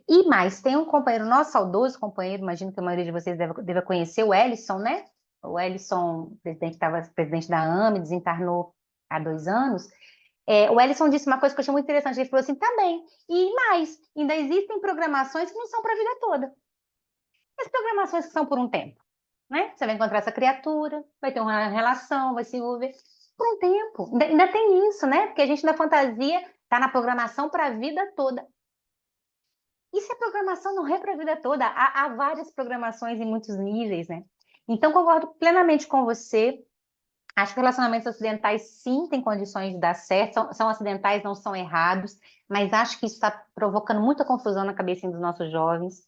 E mais, tem um companheiro nosso, saudoso companheiro, imagino que a maioria de vocês deva conhecer, o Ellison, né? O Ellison, presidente, estava presidente da AME, desencarnou há 2 anos. O Ellison disse uma coisa que eu achei muito interessante. Ele falou assim: tá bem, e mais, ainda existem programações que não são para a vida toda. E as programações que são por um tempo, né? Você vai encontrar essa criatura, vai ter uma relação, vai se envolver por um tempo. Ainda tem isso, né? Porque a gente na fantasia está na programação para a vida toda. E se a programação não é para a vida toda? Há várias programações em muitos níveis, né? Então, concordo plenamente com você. Acho que relacionamentos acidentais, sim, têm condições de dar certo. São acidentais, não são errados. Mas acho que isso está provocando muita confusão na cabeça dos nossos jovens.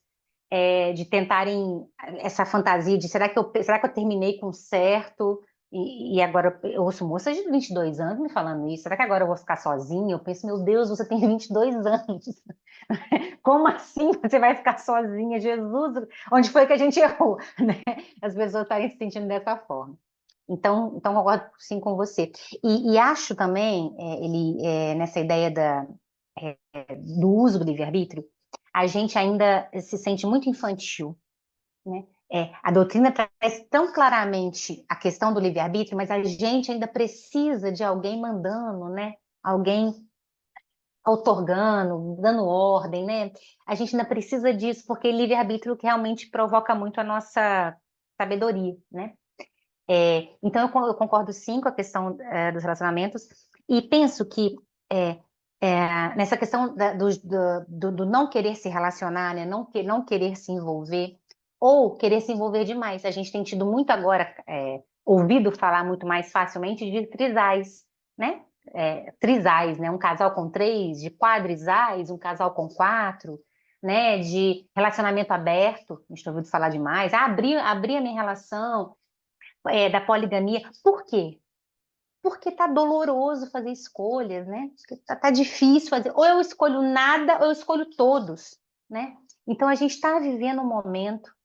De tentarem essa fantasia de será que eu terminei com certo? E agora eu ouço moças de 22 anos me falando isso. Será que agora eu vou ficar sozinha? Eu penso, meu Deus, você tem 22 anos. Como assim você vai ficar sozinha? Jesus, onde foi que a gente errou? Né? As pessoas estarem se sentindo dessa forma. Então concordo sim com você. E acho também, nessa ideia do uso do livre-arbítrio, a gente ainda se sente muito infantil, né? A doutrina traz tão claramente a questão do livre-arbítrio, mas a gente ainda precisa de alguém mandando, né? Alguém outorgando, dando ordem, né? A gente ainda precisa disso, porque livre-arbítrio realmente provoca muito a nossa sabedoria, né? Então, eu concordo sim com a questão dos relacionamentos e penso que nessa questão do não querer se relacionar, né, não querer se envolver ou querer se envolver demais. A gente tem tido muito agora, ouvido falar muito mais facilmente de trisais, né? Trisais, né? Um casal com 3, de quadrisais, um casal com 4, né? De relacionamento aberto, a gente tem ouvido falar demais. Abrir a minha relação, da poligamia. Por quê? Porque tá doloroso fazer escolhas, né? Tá difícil fazer. Ou eu escolho nada, ou eu escolho todos, né? Então a gente está vivendo um momento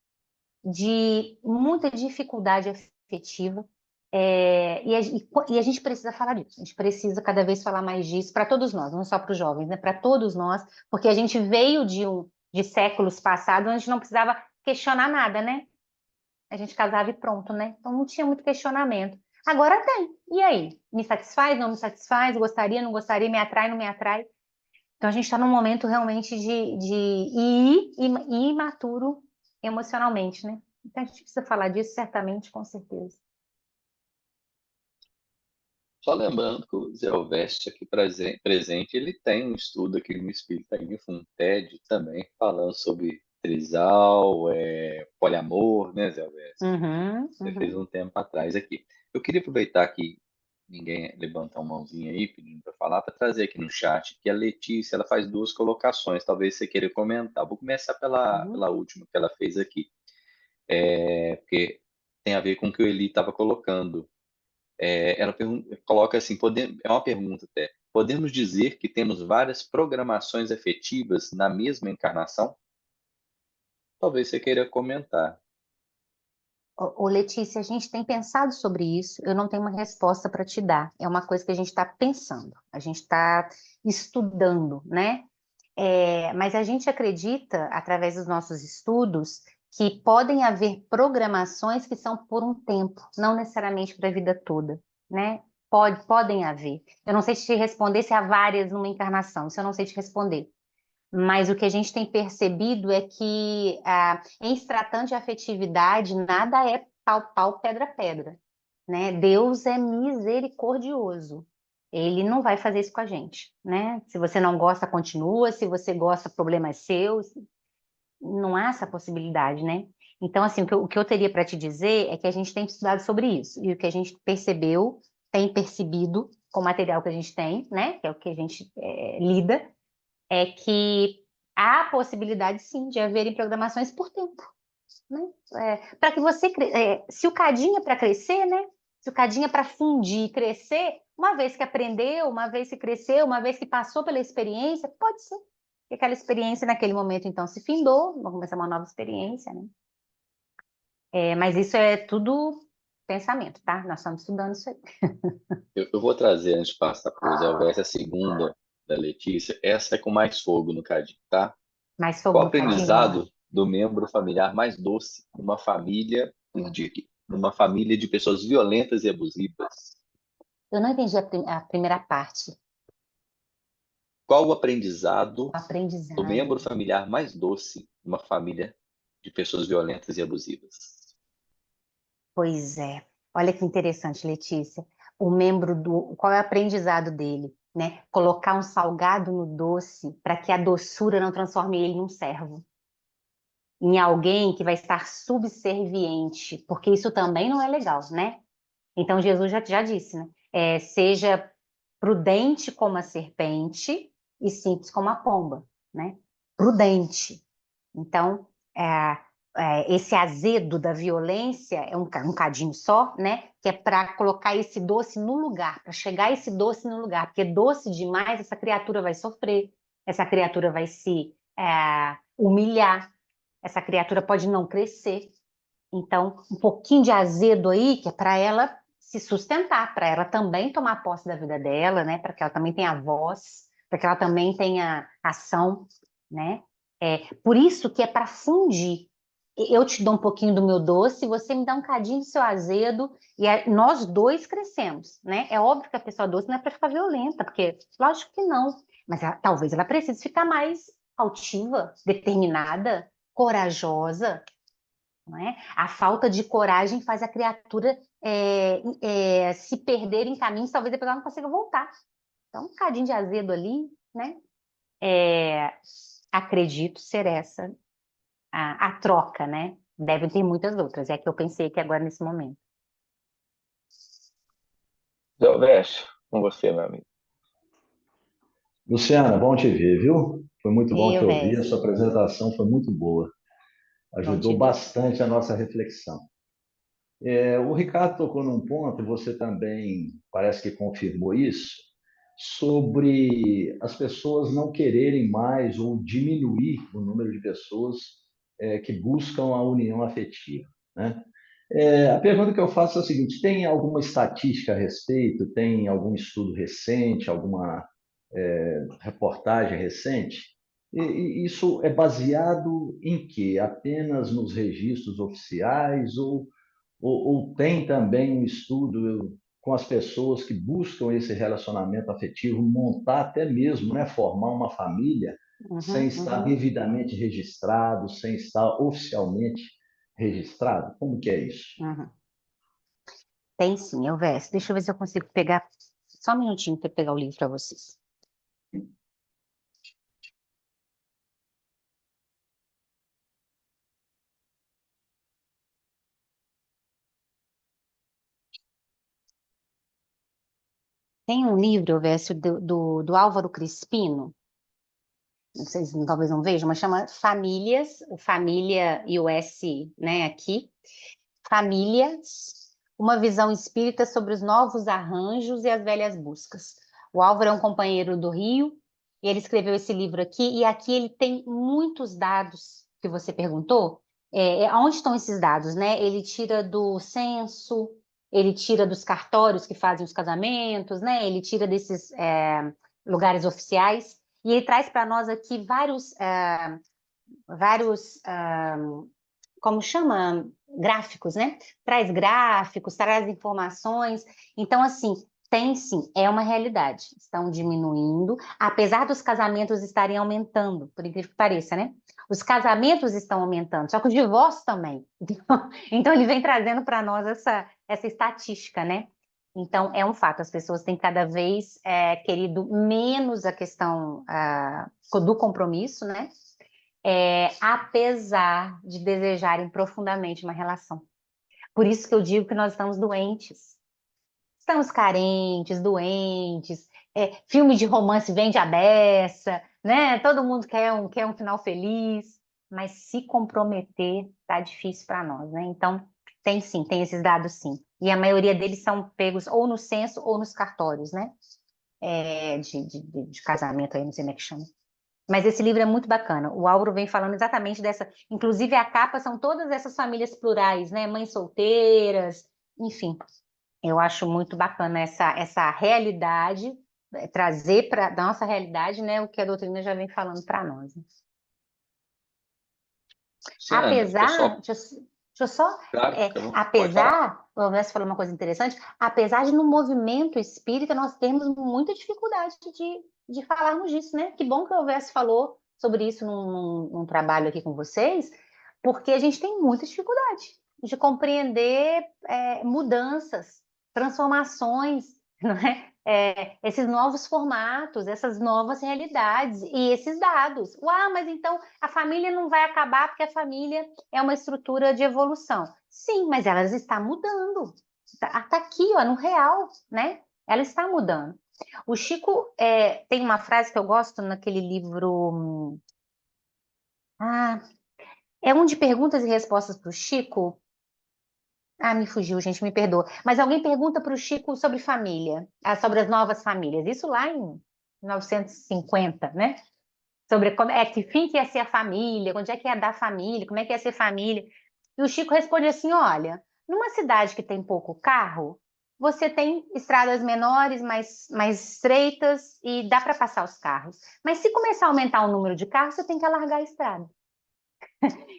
de muita dificuldade afetiva, e a gente precisa falar disso. A gente precisa cada vez falar mais disso para todos nós, não só para os jovens, né? Para todos nós, porque a gente veio de séculos passados onde a gente não precisava questionar nada, né? A gente casava e pronto, né? Então não tinha muito questionamento. Agora tem. E aí? Me satisfaz, não me satisfaz? Gostaria, não gostaria? Me atrai, não me atrai? Então a gente está num momento realmente de imaturo emocionalmente, né? Então a gente precisa falar disso certamente, com certeza. Só lembrando que o Zé Alveste aqui presente, ele tem um estudo aqui no Espírita Info, um TED também, falando sobre trisal, poliamor, né, Zé Alveste? Uhum, Você fez um tempo atrás aqui. Eu queria aproveitar que ninguém levantou a mãozinha aí, pedindo para falar, para trazer aqui no chat que a Letícia, ela faz 2 colocações, talvez você queira comentar. Vou começar uhum. pela última que ela fez aqui, porque tem a ver com o que o Eli estava colocando. Ela coloca assim, é uma pergunta até. Podemos dizer que temos várias programações afetivas na mesma encarnação? Talvez você queira comentar. Letícia, a gente tem pensado sobre isso, eu não tenho uma resposta para te dar. É uma coisa que a gente está pensando, a gente está estudando, né? Mas a gente acredita, através dos nossos estudos, que podem haver programações que são por um tempo, não necessariamente para a vida toda, né? Podem haver. Eu não sei te responder se há várias numa encarnação, isso eu não sei te responder. mas o que a gente tem percebido é que em se tratando de afetividade, nada é pau, pedra, pedra, né? Deus é misericordioso. Ele não vai fazer isso com a gente, né? Se você não gosta, continua. Se você gosta, problema é seu. Não há essa possibilidade, né? Então, assim, o que eu teria para te dizer é que a gente tem estudado sobre isso. E o que a gente percebeu, tem percebido com o material que a gente tem, né? Que é o que a gente lida, é que há a possibilidade, sim, de haverem programações por tempo, né? Para que você... se o cadinho é para crescer, né? Se o cadinho é para fundir e crescer, uma vez que aprendeu, uma vez que cresceu, uma vez que passou pela experiência, pode ser que aquela experiência naquele momento, então, se findou, vamos começar uma nova experiência, né? Mas isso é tudo pensamento, tá? Nós estamos estudando isso aí. Eu vou trazer, antes de passar para o Zé Alves, a segunda da Letícia. Essa é com mais fogo no cadinho, tá? Mais fogo Qual o no cadinho. aprendizado do membro familiar mais doce numa família de pessoas violentas e abusivas? Eu não entendi a primeira parte. Qual o aprendizado O do membro aprendizado. familiar mais doce numa família de pessoas violentas e abusivas? Pois é. Olha que interessante, Letícia. Qual é o aprendizado dele, né? Colocar um salgado no doce para que a doçura não transforme ele num servo, em alguém que vai estar subserviente, porque isso também não é legal, né? Então Jesus já disse, né? Seja prudente como a serpente e simples como a pomba, né? Prudente. Então, esse azedo da violência é um cadinho só, né? Que é para colocar esse doce no lugar, para chegar esse doce no lugar, porque doce demais, essa criatura vai sofrer, essa criatura vai se humilhar, essa criatura pode não crescer. Então, um pouquinho de azedo aí, que é para ela se sustentar, para ela também tomar posse da vida dela, né? Para que ela também tenha voz, para que ela também tenha ação, né? Por isso que é para fundir. Eu te dou um pouquinho do meu doce, você me dá um cadinho do seu azedo, e nós dois crescemos, né? É óbvio que a pessoa doce não é para ficar violenta, porque lógico que não, mas talvez ela precise ficar mais altiva, determinada, corajosa, não é? A falta de coragem faz a criatura se perder em caminhos, talvez depois ela não consiga voltar. Então, um cadinho de azedo ali, né? Acredito ser essa a troca, né? Devem ter muitas outras, é que eu pensei que agora nesse momento. Zé Alves, com você, meu amigo. Luciana, bom te ver, viu? Foi muito bom te Eu, ouvir, a Vés, sua apresentação foi muito boa, bom te ajudou ver. bastante a nossa reflexão. O Ricardo tocou num ponto, e você também parece que confirmou isso, sobre as pessoas não quererem mais ou diminuir o número de pessoas que buscam a união afetiva, né? A pergunta que eu faço é a seguinte: tem alguma estatística a respeito? Tem algum estudo recente, alguma reportagem recente? E isso é baseado em quê? Apenas nos registros oficiais ou tem também um estudo com as pessoas que buscam esse relacionamento afetivo, montar até mesmo, né, formar uma família sem Uhum, estar uhum, devidamente registrado, sem estar oficialmente registrado? Como que é isso? uhum. Tem sim, eu, Vés. Deixa eu ver se eu consigo pegar só um minutinho para pegar o livro para vocês. Tem um livro, Vés, do Álvaro Crispino, vocês talvez não vejam, mas chama Famílias, o Família e o S, né, aqui. Famílias, uma visão espírita sobre os novos arranjos e as velhas buscas. O Álvaro é um companheiro do Rio, e ele escreveu esse livro aqui, e aqui ele tem muitos dados que você perguntou. Onde estão esses dados, né? Ele tira do censo, ele tira dos cartórios que fazem os casamentos, né? Ele tira desses lugares oficiais, e ele traz para nós aqui vários como chama? Gráficos, né? Traz gráficos, traz informações. Então, assim, Tem sim, é uma realidade. Estão diminuindo, apesar dos casamentos estarem aumentando, por incrível que pareça, né? Os casamentos estão aumentando, só que os divórcios também. Então ele vem trazendo para nós essa estatística, né? Então, é um fato, as pessoas têm cada vez querido menos a questão do compromisso, né? Apesar de desejarem profundamente uma relação. Por isso que eu digo que nós estamos doentes. Estamos carentes, doentes, filme de romance vende a beça, né? Todo mundo quer um final feliz, mas se comprometer tá difícil para nós, né? Então, tem sim, tem esses dados sim. E a maioria deles são pegos ou no censo ou nos cartórios, né? De casamento aí, não sei como é que chama. Mas esse livro é muito bacana. O Álvaro vem falando exatamente dessa. Inclusive, a capa são todas essas famílias plurais, né? Mães solteiras, enfim. Eu acho muito bacana essa realidade, trazer para a nossa realidade, né? O que a doutrina já vem falando para nós. Né? Luciana, Apesar, pessoal, deixa eu só, claro, pode falar. apesar, o Alves falou uma coisa interessante, apesar de no movimento espírita nós termos muita dificuldade de falarmos disso, né? Que bom que o Alves falou sobre isso num trabalho aqui com vocês, porque a gente tem muita dificuldade de compreender mudanças, transformações, não é? Esses novos formatos, essas novas realidades e esses dados. Mas então a família não vai acabar porque a família é uma estrutura de evolução. Sim, mas ela está mudando. Tá aqui, ó, no real, né? Ela está mudando. O Chico tem uma frase que eu gosto naquele livro. É um de perguntas e respostas para o Chico. Me fugiu, gente, me perdoa. Mas alguém pergunta para o Chico sobre família, sobre as novas famílias. Isso lá em 1950, né? Sobre que fim que ia ser a família, onde é que ia dar família, como é que ia ser família. E o Chico responde assim: olha, numa cidade que tem pouco carro, você tem estradas menores, mais estreitas e dá para passar os carros. Mas se começar a aumentar o número de carros, você tem que alargar a estrada.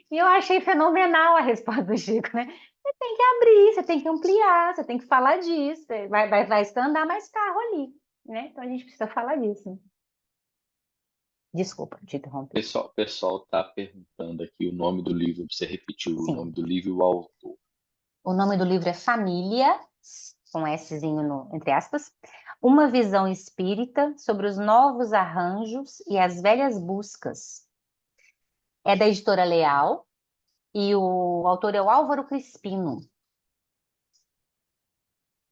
E eu achei fenomenal a resposta do Chico, né? Você tem que abrir, você tem que ampliar, você tem que falar disso, vai andar mais carro ali, né? Então a gente precisa falar disso. Né? Desculpa, te interromper. Pessoal tá perguntando aqui o nome do livro, você repetiu o Sim. nome do livro e o autor. O nome do livro é Família, com Szinho entre aspas, uma visão espírita sobre os novos arranjos e as velhas buscas. É da editora Leal e o autor é o Álvaro Crispino.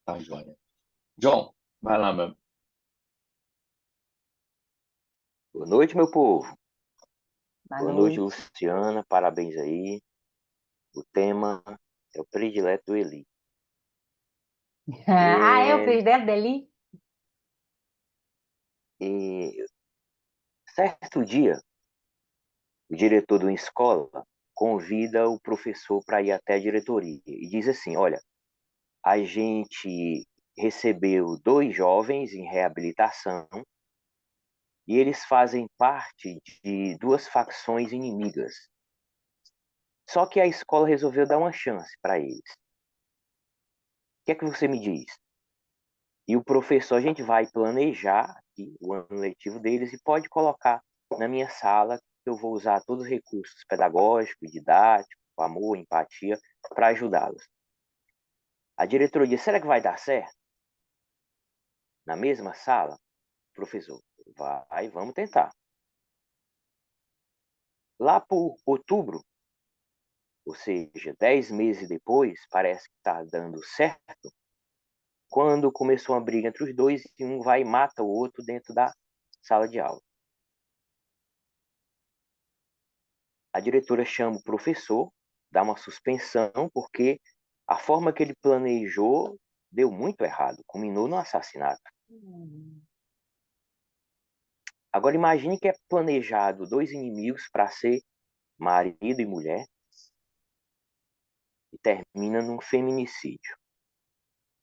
Tá, joia. João, vai lá, meu. Boa noite, meu povo. Boa Noite, noite. Luciana. Parabéns aí. O tema é o predileto do Eli. É o presidente dele? Certo dia, o diretor de uma escola convida o professor para ir até a diretoria e diz assim: olha, a gente recebeu 2 jovens em reabilitação e eles fazem parte de 2 facções inimigas. Só que a escola resolveu dar uma chance para eles. O que é que você me diz? E o professor, a gente vai planejar aqui o ano letivo deles e pode colocar na minha sala que eu vou usar todos os recursos pedagógicos, didáticos, amor, empatia, para ajudá-los. A diretoria disse: será que vai dar certo? Na mesma sala? Professor, vai, vamos tentar. Lá por outubro, ou seja, 10 meses depois, parece que está dando certo, quando começou uma briga entre os dois e um vai e mata o outro dentro da sala de aula. A diretora chama o professor, dá uma suspensão, porque a forma que ele planejou deu muito errado, culminou no assassinato. Agora imagine que é planejado 2 inimigos para ser marido e mulher e termina num feminicídio.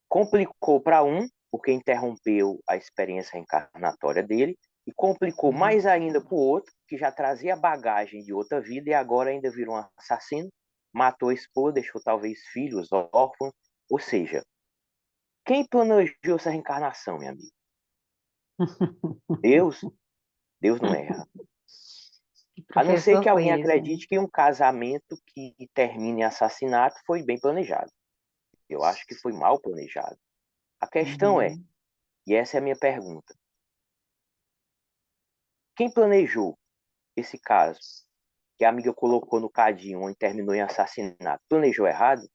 Complicou para um, porque interrompeu a experiência reencarnatória dele, e complicou mais ainda para o outro, que já trazia bagagem de outra vida e agora ainda virou um assassino, matou a esposa, deixou talvez filhos órfãos, ou seja, Quem planejou essa reencarnação, minha amiga? Deus? Deus não erra. Que A não ser professor que foi alguém esse, né? acredite que um casamento que termine em assassinato foi bem planejado. Eu acho que foi mal planejado. A questão é, Uhum. e essa é a minha pergunta, quem planejou esse caso que a amiga colocou no cadinho onde terminou em assassinato? Planejou errado?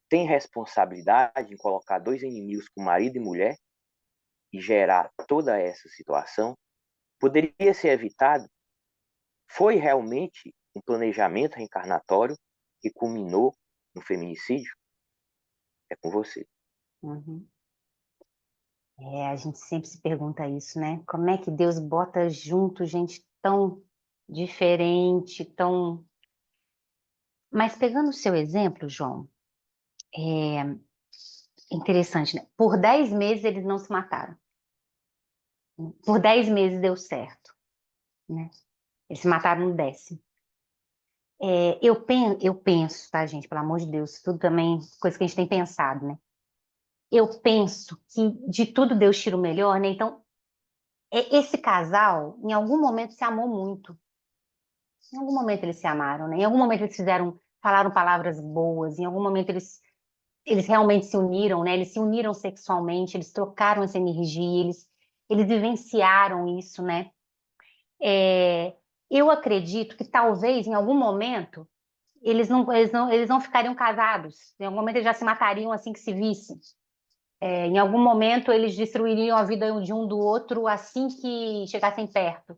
Tem responsabilidade em colocar dois inimigos com marido e mulher e gerar toda essa situação? Poderia ser evitado? Foi realmente um planejamento reencarnatório que culminou no feminicídio? É com você. Uhum. A gente sempre se pergunta isso, né? Como é que Deus bota junto gente tão diferente, tão... Mas pegando o seu exemplo, João, é interessante, né? Por 10 meses eles não se mataram. Por 10 meses deu certo, né? Eles se mataram no 10º. Eu penso, tá, gente? Pelo amor de Deus, tudo também coisa que a gente tem pensado, né? Eu penso que de tudo Deus tira o melhor, né? Então, esse casal, em algum momento, se amou muito. Em algum momento eles se amaram, né? Em algum momento eles falaram palavras boas, em algum momento eles realmente se uniram, né? Eles se uniram sexualmente, eles trocaram essa energia, eles vivenciaram isso, né? É, eu acredito que talvez em algum momento eles não ficariam casados. Em algum momento eles já se matariam assim que se vissem. Em algum momento eles destruiriam a vida de um do outro assim que chegassem perto.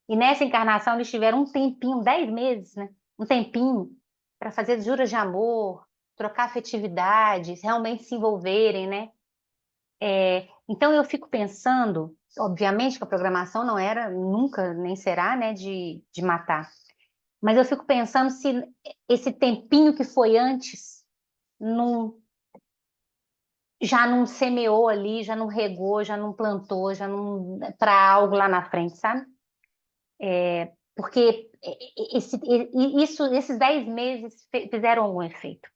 E nessa encarnação eles tiveram um tempinho, 10 meses, né? Um tempinho para fazer juras de amor, trocar afetividades, realmente se envolverem, né? Então eu fico pensando, obviamente que a programação não era, nunca, nem será, né, de matar. Mas eu fico pensando se esse tempinho que foi antes não, já não semeou ali, já não regou, já não plantou, já não para algo lá na frente, sabe? Porque esses 10 meses fizeram algum efeito.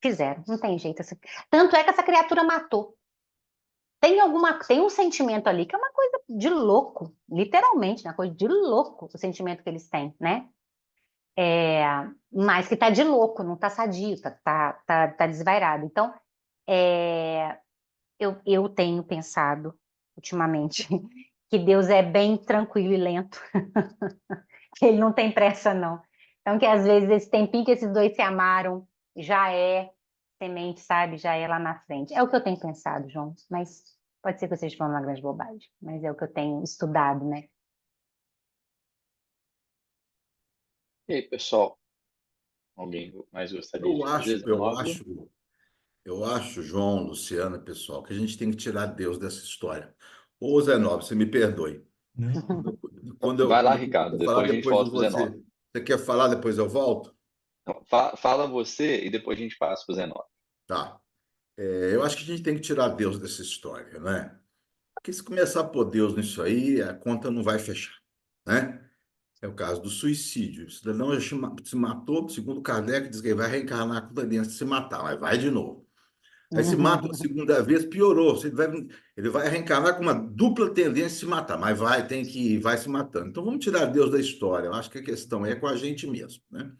Fizeram, não tem jeito. Tanto é que essa criatura matou. Tem um sentimento ali que é uma coisa de louco, literalmente, né? Uma coisa de louco o sentimento que eles têm, né? Mas que tá de louco, não tá sadio, tá desvairado. Então, eu tenho pensado ultimamente que Deus é bem tranquilo e lento, que ele não tem pressa, não. Então, que às vezes esse tempinho que esses dois se amaram já é semente, sabe? Já é lá na frente. É o que eu tenho pensado, João, mas pode ser que eu esteja falando uma grande bobagem, mas é o que eu tenho estudado, né? E aí, pessoal, alguém mais gostaria Eu de fazer, acho, eu Zenóbia? acho, eu acho, João, Luciana, pessoal, que a gente tem que tirar Deus dessa história. Ô, Zé Nobre, você me perdoe. Vai lá, Quando eu Ricardo, for falar, depois a gente depois volta eu para o você. Zenóbia. Você quer falar, depois eu volto? Então, fala você e depois a gente passa para o Zenóbia. Tá. Eu acho que a gente tem que tirar Deus dessa história, né? Porque se começar a pôr Deus nisso aí, a conta não vai fechar, né? É o caso do suicídio. O cidadão já se matou, segundo Kardec, diz que ele vai reencarnar com tendência de se matar, mas vai de novo. Aí se mata a segunda vez, piorou. Ele vai reencarnar com uma dupla tendência de se matar, mas vai se matando. Então vamos tirar Deus da história. Eu acho que a questão é com a gente mesmo, né?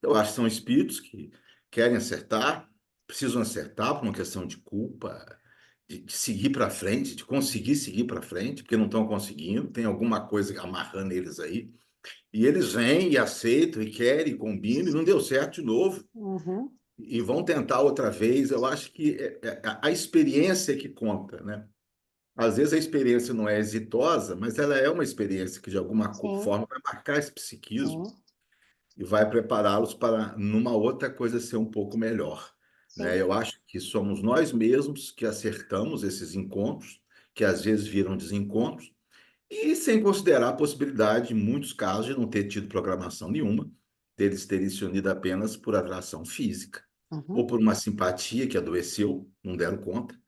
Eu acho que são espíritos que querem acertar, precisam acertar por uma questão de culpa, de seguir para frente, de conseguir seguir para frente, porque não estão conseguindo, tem alguma coisa amarrando eles aí. E eles vêm e aceitam e querem, e combinam, e não deu certo de novo. Uhum. E vão tentar outra vez. Eu acho que é a experiência que conta, né? Às vezes a experiência não é exitosa, mas ela é uma experiência que, de alguma Sim, forma, vai marcar esse psiquismo sim, e vai prepará-los para, numa outra coisa, ser um pouco melhor, né? sim. Eu acho que somos nós mesmos que acertamos esses encontros, que às vezes viram desencontros, e sem considerar a possibilidade, em muitos casos, de não ter tido programação nenhuma, deles terem se unido apenas por atração física, ou Uhum. por uma simpatia que adoeceu, não deram conta.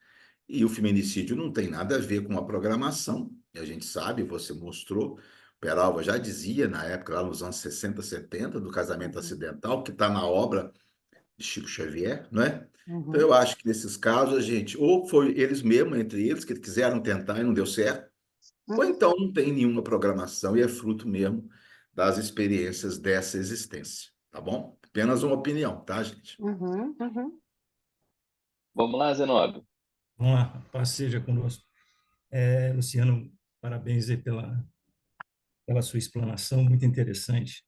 E o feminicídio não tem nada a ver com a programação, e a gente sabe, você mostrou, Peralva já dizia na época, lá nos anos 60, 70, do casamento Uhum. acidental, que está na obra de Chico Xavier, não é? Então, Uhum. eu acho que nesses casos, a gente, ou foi eles mesmos, entre eles, que quiseram tentar e não deu certo, ou então não tem nenhuma programação e é fruto mesmo das experiências dessa existência, tá bom? Apenas uma opinião, tá, gente? Uhum. Uhum. Vamos lá, Zenóbio. Vamos lá, paz seja conosco. Luciano, parabéns aí pela sua explanação, muito interessante.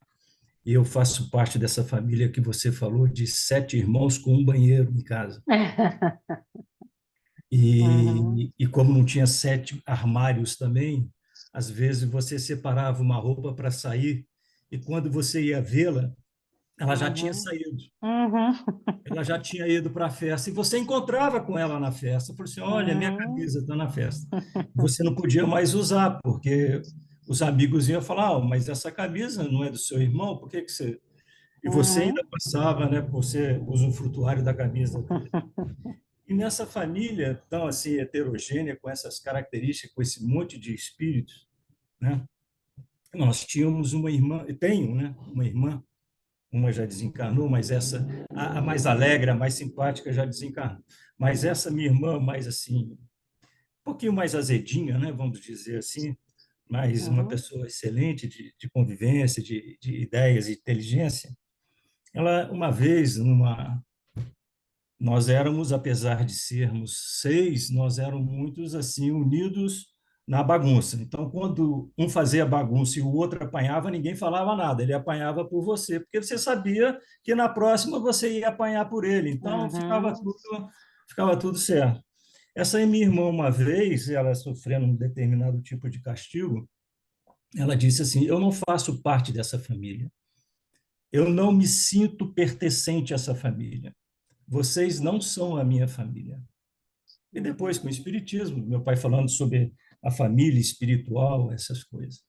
E eu faço parte dessa família que você falou, de 7 irmãos com um banheiro em casa. Uhum. E como não tinha 7 armários também, às vezes você separava uma roupa para sair, e quando você ia vê-la, ela já tinha Uhum. saído. Uhum. Ela já tinha ido para a festa, e você encontrava com ela na festa. Falou assim, olha, minha Uhum. camisa está na festa. Você não podia mais usar, porque os amigos iam falar, mas essa camisa não é do seu irmão, por que que você... E você ainda Uhum. passava, né, por ser usufrutuário da camisa dele. E nessa família tão assim heterogênea, com essas características, com esse monte de espíritos, né, nós tínhamos uma irmã, e tenho, né, uma irmã, uma já desencarnou, mas essa, a mais alegre, a mais simpática, já desencarnou. Mas essa minha irmã, mais assim, um pouquinho mais azedinha, né, vamos dizer assim, mas uma Uhum. pessoa excelente de convivência, de ideias e inteligência, ela, uma vez, nós éramos, apesar de sermos 6, nós éramos muitos assim unidos na bagunça. Então, quando um fazia bagunça e o outro apanhava, ninguém falava nada. Ele apanhava por você, porque você sabia que na próxima você ia apanhar por ele. Então, Uhum. ficava tudo certo. Essa minha irmã, uma vez, ela sofrendo um determinado tipo de castigo, ela disse assim: eu não faço parte dessa família. Eu não me sinto pertencente a essa família. Vocês não são a minha família. E depois, com o Espiritismo, meu pai falando sobre a família espiritual, essas coisas.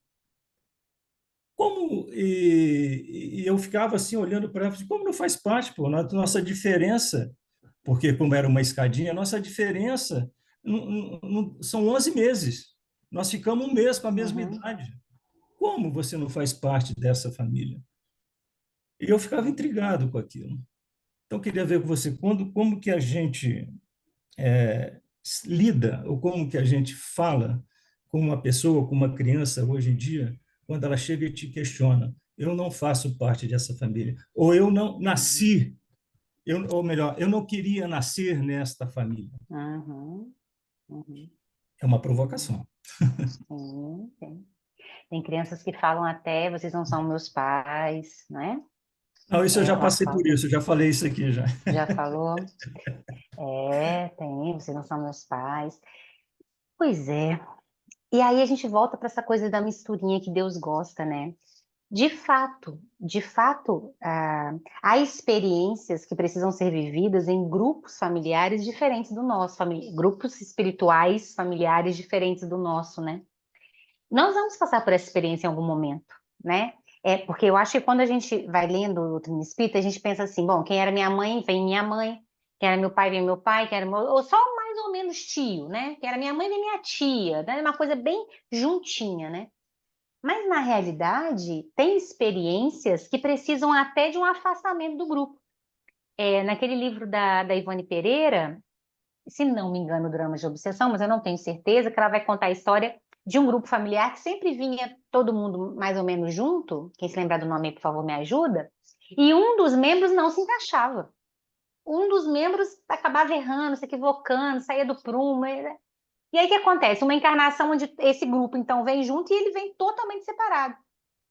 E eu ficava assim, olhando para ela, como não faz parte, pô, nossa diferença, porque como era uma escadinha, nossa diferença são 11 meses. Nós ficamos um mês com a mesma Uhum. idade. Como você não faz parte dessa família? E eu ficava intrigado com aquilo. Então, eu queria ver com você como que a gente lida, ou como que a gente fala com uma pessoa, com uma criança hoje em dia, quando ela chega e te questiona: eu não faço parte dessa família, ou eu não nasci, ou melhor, eu não queria nascer nesta família. Uhum. Uhum. É uma provocação. Sim, sim. Tem crianças que falam até, vocês não são meus pais, né? Não, isso eu já Ela passei fala, por isso, já falei isso aqui já. já falou? Tem, vocês não são meus pais. Pois é. E aí a gente volta para essa coisa da misturinha que Deus gosta, né? De fato, há experiências que precisam ser vividas em grupos familiares diferentes do nosso, grupos espirituais familiares diferentes do nosso, né? Nós vamos passar por essa experiência em algum momento, né? Porque eu acho que quando a gente vai lendo o Doutrina Espírita, a gente pensa assim, bom, quem era minha mãe, vem minha mãe, quem era meu pai, vem meu pai, quem era meu... ou só mais ou menos tio, né? Quem era minha mãe, vem minha tia, né? Uma coisa bem juntinha, né? Mas, na realidade, tem experiências que precisam até de um afastamento do grupo. Naquele livro da Ivone Pereira, se não me engano, Dramas de Obsessão, mas eu não tenho certeza, que ela vai contar a história de um grupo familiar que sempre vinha todo mundo mais ou menos junto. Quem se lembrar do nome, por favor, me ajuda. E um dos membros não se encaixava. Um dos membros acabava errando, se equivocando, saía do prumo. E aí o que acontece? Uma encarnação onde esse grupo, então, vem junto e ele vem totalmente separado.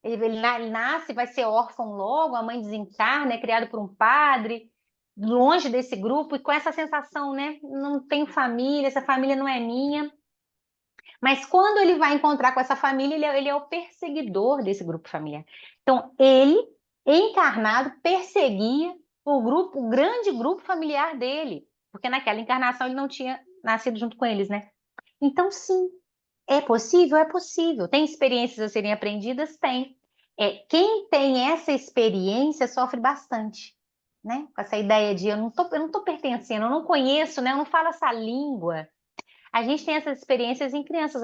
Ele nasce, vai ser órfão logo, a mãe desencarna, é criado por um padre, longe desse grupo, e com essa sensação, né? Não tenho família, essa família não é minha. Mas quando ele vai encontrar com essa família, ele é o perseguidor desse grupo familiar. Então, ele, encarnado, perseguia o grande grupo familiar dele, porque naquela encarnação ele não tinha nascido junto com eles, né? Então, sim, é possível? É possível. Tem experiências a serem aprendidas? Tem. Quem tem essa experiência sofre bastante, né? Com essa ideia de eu não tô pertencendo, eu não conheço, né? Eu não falo essa língua. A gente tem essas experiências em crianças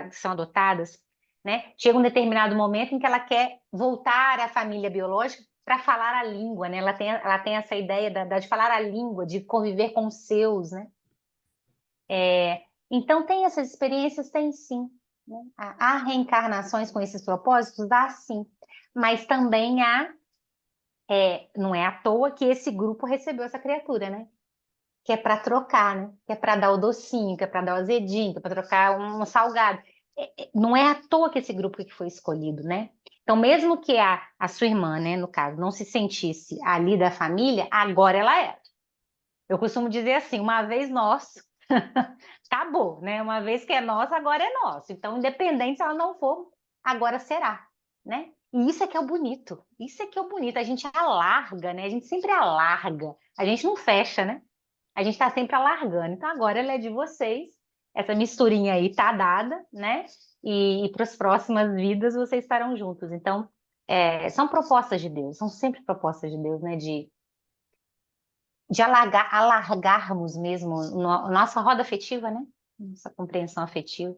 que são adotadas. né? Chega um determinado momento em que ela quer voltar à família biológica para falar a língua, né? Ela tem essa ideia de falar a língua, de conviver com os seus, né? Então, tem essas experiências? Tem sim. Né? Há reencarnações com esses propósitos? Há sim. Mas também não é à toa que esse grupo recebeu essa criatura, né? Que é para trocar, né? Que é para dar o docinho, que é para dar o azedinho, que é para trocar um salgado. Não é à toa que esse grupo que foi escolhido, né? Então, mesmo que a sua irmã, né, no caso, não se sentisse ali da família, agora ela é. Eu costumo dizer assim, uma vez nosso, acabou, né? Uma vez que é nosso, agora é nosso. Então, independente se ela não for, agora será, né? E isso é que é o bonito. Isso é que é o bonito. A gente alarga, né? A gente sempre alarga. A gente não fecha, né? A gente está sempre alargando. Então, agora ela é de vocês. Essa misturinha aí tá dada, né? E para as próximas vidas vocês estarão juntos. Então, são propostas de Deus, são sempre propostas de Deus, né? De alargarmos mesmo nossa roda afetiva, né? Nossa compreensão afetiva.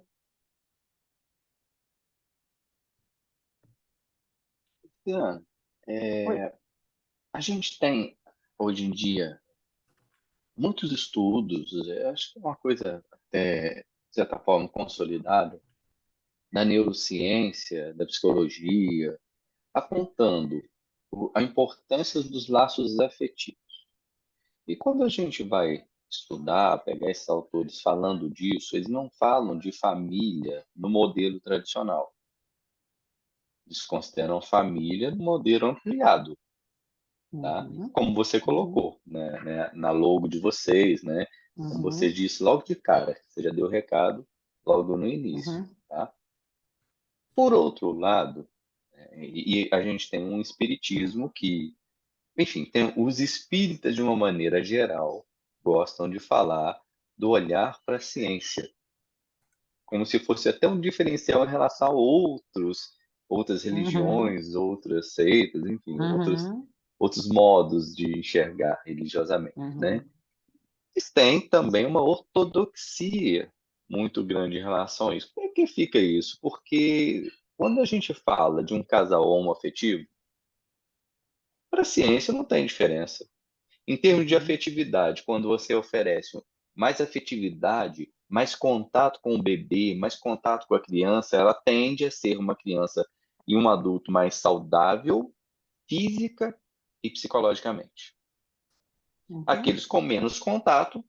Luciana, Oi. a gente tem, hoje em dia, muitos estudos, acho que é uma coisa até, de certa forma, consolidada, da neurociência, da psicologia, apontando a importância dos laços afetivos. E quando a gente vai estudar, pegar esses autores falando disso, eles não falam de família no modelo tradicional. Eles consideram família no modelo ampliado, tá? Uhum, Como você uhum, colocou, né, na logo de vocês, né? Como você uhum, disse logo de cara, você já deu o recado logo no início, uhum, tá? Por outro lado, e a gente tem um espiritismo que, enfim, tem os espíritas de uma maneira geral gostam de falar do olhar para a ciência, como se fosse até um diferencial em relação a outras uhum, religiões, outras seitas, enfim, uhum, outros modos de enxergar religiosamente, né? uhum, Eles têm também uma ortodoxia muito grande em relação a isso. Por que fica isso? Porque quando a gente fala de um casal homoafetivo, para a ciência não tem diferença. Em termos de uhum, afetividade, quando você oferece mais afetividade, mais contato com o bebê, mais contato com a criança, ela tende a ser uma criança e um adulto mais saudável, física e psicologicamente. uhum, Aqueles com menos contato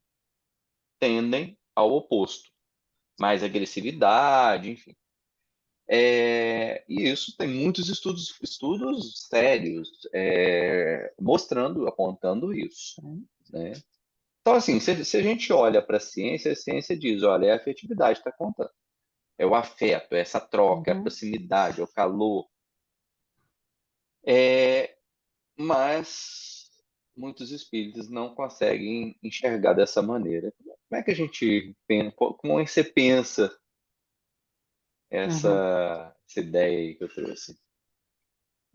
tendem ao oposto, mais agressividade, enfim. E isso tem muitos estudos sérios mostrando, apontando isso, uhum, né? Então, assim, se a gente olha para a ciência diz, olha, é a afetividade que está contando. É o afeto, é essa troca, é a uhum. proximidade, é o calor. É, mas muitos espíritos não conseguem enxergar dessa maneira. Como é que a gente pensa, como é que você pensa Uhum. essa ideia aí que eu trouxe?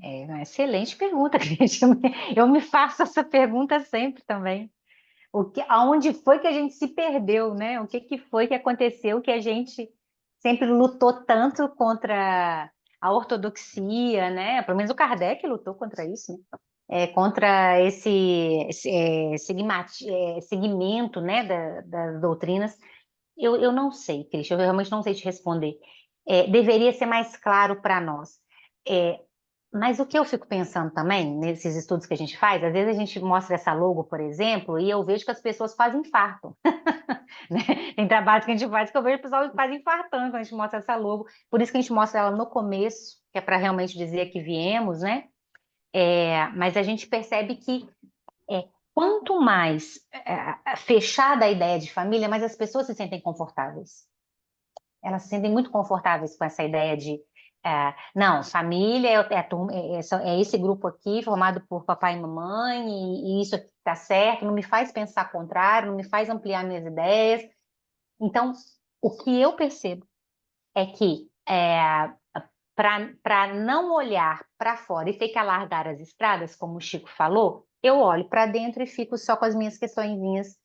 É uma excelente pergunta, Cris. Eu me faço essa pergunta sempre também. Aonde foi que a gente se perdeu, né? O que foi que aconteceu que a gente sempre lutou tanto contra a ortodoxia, né? Pelo menos o Kardec lutou contra isso, né? Contra esse segmento, né, das doutrinas. Eu não sei, Cristian, eu realmente não sei te responder. Deveria ser mais claro para nós. É, mas o que eu fico pensando também, nesses estudos que a gente faz, às vezes a gente mostra essa logo, por exemplo, e eu vejo que as pessoas quase infartam. Né? Tem trabalhos que a gente faz que eu vejo o pessoal quase infartando quando a gente mostra essa logo. Por isso que a gente mostra ela no começo, que é para realmente dizer que viemos, né? Mas a gente percebe que quanto mais fechada a ideia de família, mais as pessoas se sentem confortáveis. Elas se sentem muito confortáveis com essa ideia de não, família é esse grupo aqui formado por papai e mamãe, e isso aqui está certo, não me faz pensar contrário, não me faz ampliar minhas ideias. Então, o que eu percebo é que para não olhar para fora e ter que alargar as estradas, como o Chico falou, eu olho para dentro e fico só com as minhas questõezinhas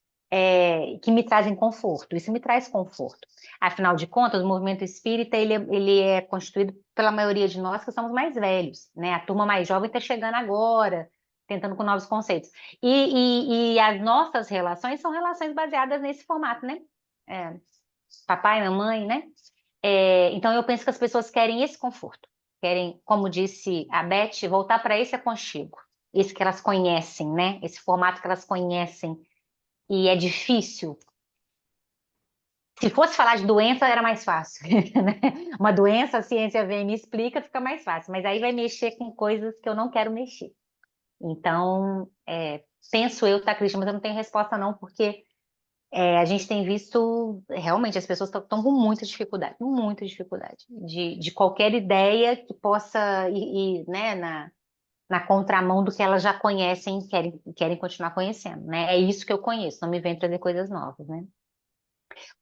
que me trazem conforto. Isso me traz conforto. Afinal de contas, o movimento espírita ele é constituído pela maioria de nós que somos mais velhos, né? A turma mais jovem está chegando agora, tentando com novos conceitos. E as nossas relações são relações baseadas nesse formato, né? Papai, mamãe, né? Então, eu penso que as pessoas querem esse conforto. Querem, como disse a Beth, voltar para esse aconchego. Esse que elas conhecem, né? Esse formato que elas conhecem. E é difícil. Se fosse falar de doença, era mais fácil. Né? Uma doença, a ciência vem e me explica, fica mais fácil. Mas aí vai mexer com coisas que eu não quero mexer. Então, penso eu, tá, Cristian, mas eu não tenho resposta não, porque a gente tem visto, realmente, as pessoas estão com muita dificuldade de qualquer ideia que possa ir, né, na contramão do que elas já conhecem e querem continuar conhecendo, né? É isso que eu conheço, não me vem trazer coisas novas, né?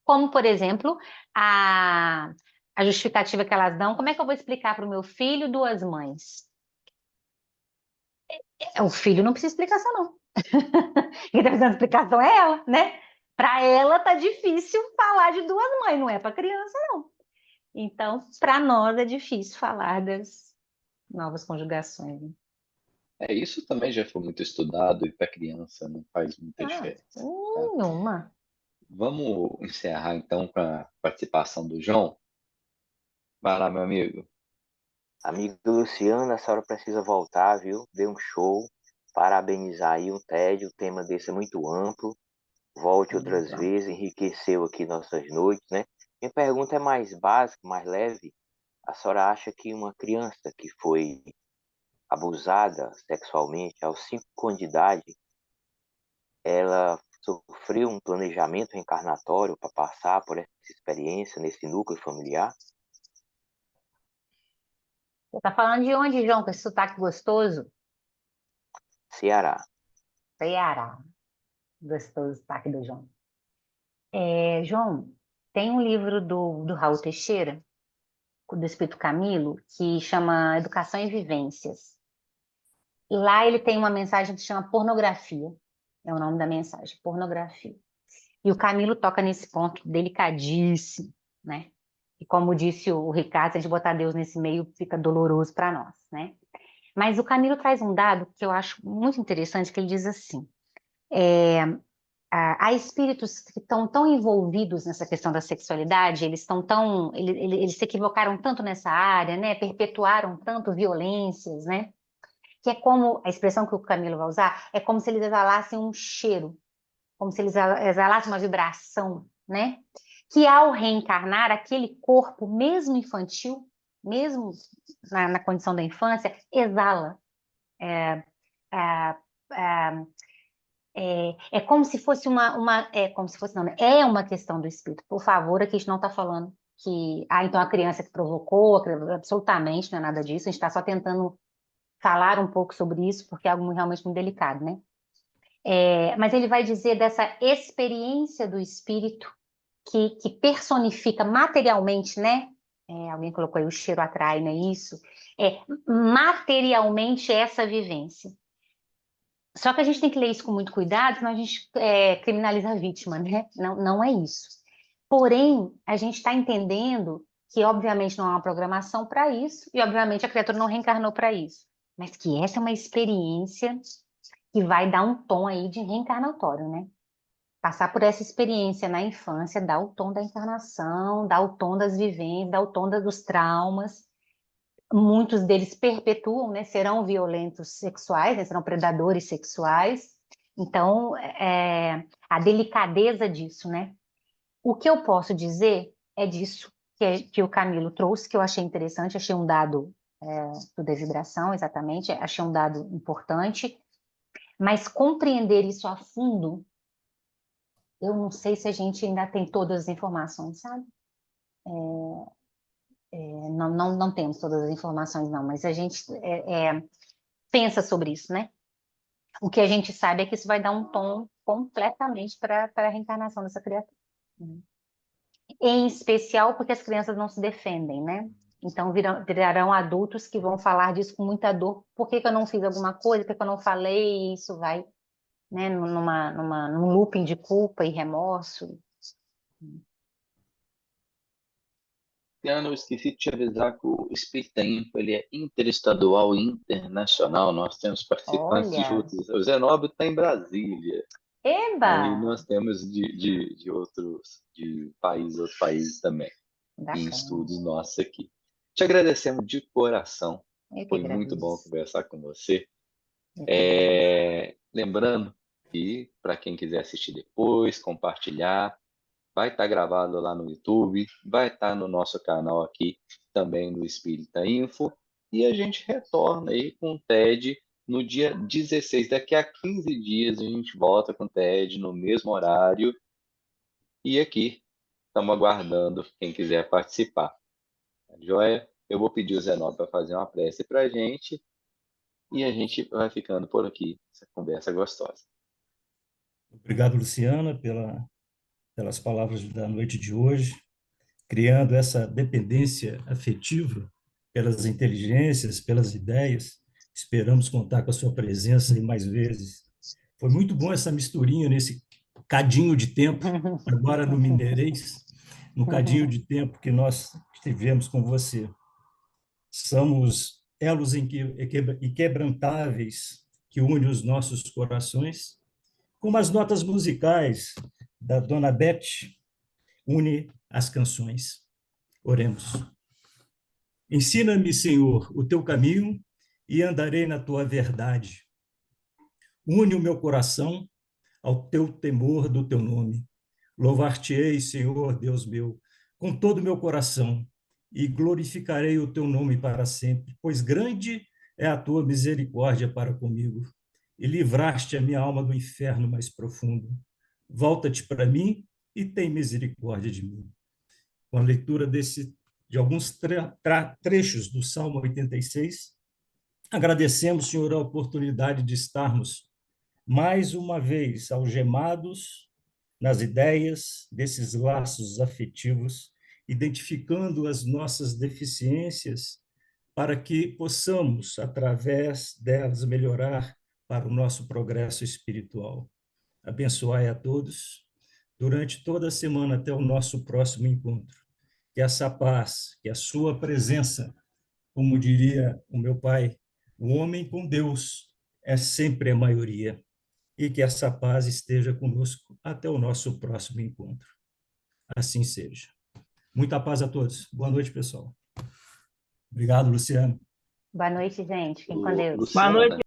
Como, por exemplo, a justificativa que elas dão, como é que eu vou explicar para o meu filho duas mães? O filho não precisa explicação, não. Quem está precisando de explicação é ela, né? Para ela tá difícil falar de duas mães, não é para criança, não. Então, para nós é difícil falar das novas conjugações. Né? Isso também já foi muito estudado e para criança não faz muita diferença. Tá? Nenhuma. Vamos encerrar então com a participação do João. Vai lá, meu amigo. Amigo Luciano, a senhora precisa voltar, viu? Deu um show. Parabenizar aí o TED, o tema desse é muito amplo. Volte outras vezes, enriqueceu aqui nossas noites, né? Minha pergunta é mais básica, mais leve. A senhora acha que uma criança que foi abusada sexualmente aos 5 anos de idade, ela sofreu um planejamento reencarnatório para passar por essa experiência nesse núcleo familiar? Você está falando de onde, João, com esse sotaque gostoso? Ceará. Ceará. Gostoso o sotaque do João. João, tem um livro do Raul Teixeira, do Espírito Camilo, que chama Educação e Vivências. Lá ele tem uma mensagem que se chama pornografia. É o nome da mensagem, pornografia. E o Camilo toca nesse ponto delicadíssimo, né? E como disse o Ricardo, se a gente botar Deus nesse meio, fica doloroso para nós, né? Mas o Camilo traz um dado que eu acho muito interessante, que ele diz assim, há espíritos que estão tão envolvidos nessa questão da sexualidade, eles se equivocaram tanto nessa área, né? Perpetuaram tanto violências, né? Que é como, a expressão que o Camilo vai usar, é como se eles exalassem um cheiro, como se eles exalassem uma vibração, né? Que ao reencarnar, aquele corpo, mesmo infantil, mesmo na condição da infância, exala. É como se fosse como se fosse, não, né? É uma questão do espírito. Por favor, aqui a gente não está falando que, então a criança que provocou, absolutamente, não é nada disso, a gente está só tentando falar um pouco sobre isso, porque é algo realmente muito delicado, né? Mas ele vai dizer dessa experiência do espírito que personifica materialmente, né? Alguém colocou aí o cheiro atrai, não é isso? Materialmente essa vivência. Só que a gente tem que ler isso com muito cuidado, senão a gente criminaliza a vítima, né? Não, não é isso. Porém, a gente está entendendo que, obviamente, não há uma programação para isso, e, obviamente, a criatura não reencarnou para isso. Mas que essa é uma experiência que vai dar um tom aí de reencarnatório, né? Passar por essa experiência na infância dá o tom da encarnação, dá o tom das vivências, dá o tom dos traumas. Muitos deles perpetuam, né? Serão violentos sexuais, né? Serão predadores sexuais. Então, a delicadeza disso, né? O que eu posso dizer é disso que o Camilo trouxe, que eu achei interessante, achei um dado do da vibração, exatamente, achei um dado importante, mas compreender isso a fundo, eu não sei se a gente ainda tem todas as informações, sabe? Não temos todas as informações, não, mas a gente pensa sobre isso, né? O que a gente sabe é que isso vai dar um tom completamente para a reencarnação dessa criatura. Em especial porque as crianças não se defendem, né? Então virarão adultos que vão falar disso com muita dor. Por que eu não fiz alguma coisa? Por que eu não falei? E isso vai né, num looping de culpa e remorso. Luciano, eu esqueci de te avisar que o Espírita Info ele é interestadual e internacional. Nós temos participantes de Olha, outros. O Zenóbio está em Brasília. Aí eba! nós temos outros países também, em Bacana. estudos nossos aqui. Te agradecemos de coração. Eu que Foi muito bom agradeço. conversar com você. Eu que agradeço. Lembrando que, para quem quiser assistir depois, compartilhar, vai estar gravado lá no YouTube, vai estar no nosso canal aqui também no Espírita Info, e a gente retorna aí com o TED no dia 16. Daqui a 15 dias a gente volta com o TED no mesmo horário, e aqui estamos aguardando quem quiser participar. Joia? Eu vou pedir o Zenó para fazer uma prece para a gente, e a gente vai ficando por aqui, essa conversa gostosa. Obrigado, Luciana, pelas palavras da noite de hoje, criando essa dependência afetiva pelas inteligências, pelas ideias. Esperamos contar com a sua presença e mais vezes. Foi muito bom essa misturinha nesse cadinho de tempo, agora no Mineirês, no cadinho de tempo que nós tivemos com você. Somos elos inquebrantáveis que unem os nossos corações, como as notas musicais da Dona Beth une as canções. Oremos. Ensina-me, Senhor, o teu caminho e andarei na tua verdade. Une o meu coração ao teu temor do teu nome. Louvar-te-ei, Senhor, Deus meu, com todo o meu coração e glorificarei o teu nome para sempre, pois grande é a tua misericórdia para comigo e livraste a minha alma do inferno mais profundo. Volta-te para mim e tem misericórdia de mim. Com a leitura de alguns trechos do Salmo 86, agradecemos, Senhor, a oportunidade de estarmos mais uma vez algemados nas ideias desses laços afetivos, identificando as nossas deficiências para que possamos, através delas, melhorar para o nosso progresso espiritual. Abençoai a todos durante toda a semana até o nosso próximo encontro. Que essa paz, que a sua presença, como diria o meu pai, o homem com Deus é sempre a maioria, e que essa paz esteja conosco até o nosso próximo encontro. Assim seja. Muita paz a todos. Boa noite, pessoal. Obrigado, Luciano. Boa noite, gente. Fiquem com Ô, Deus. Boa noite. Luciana,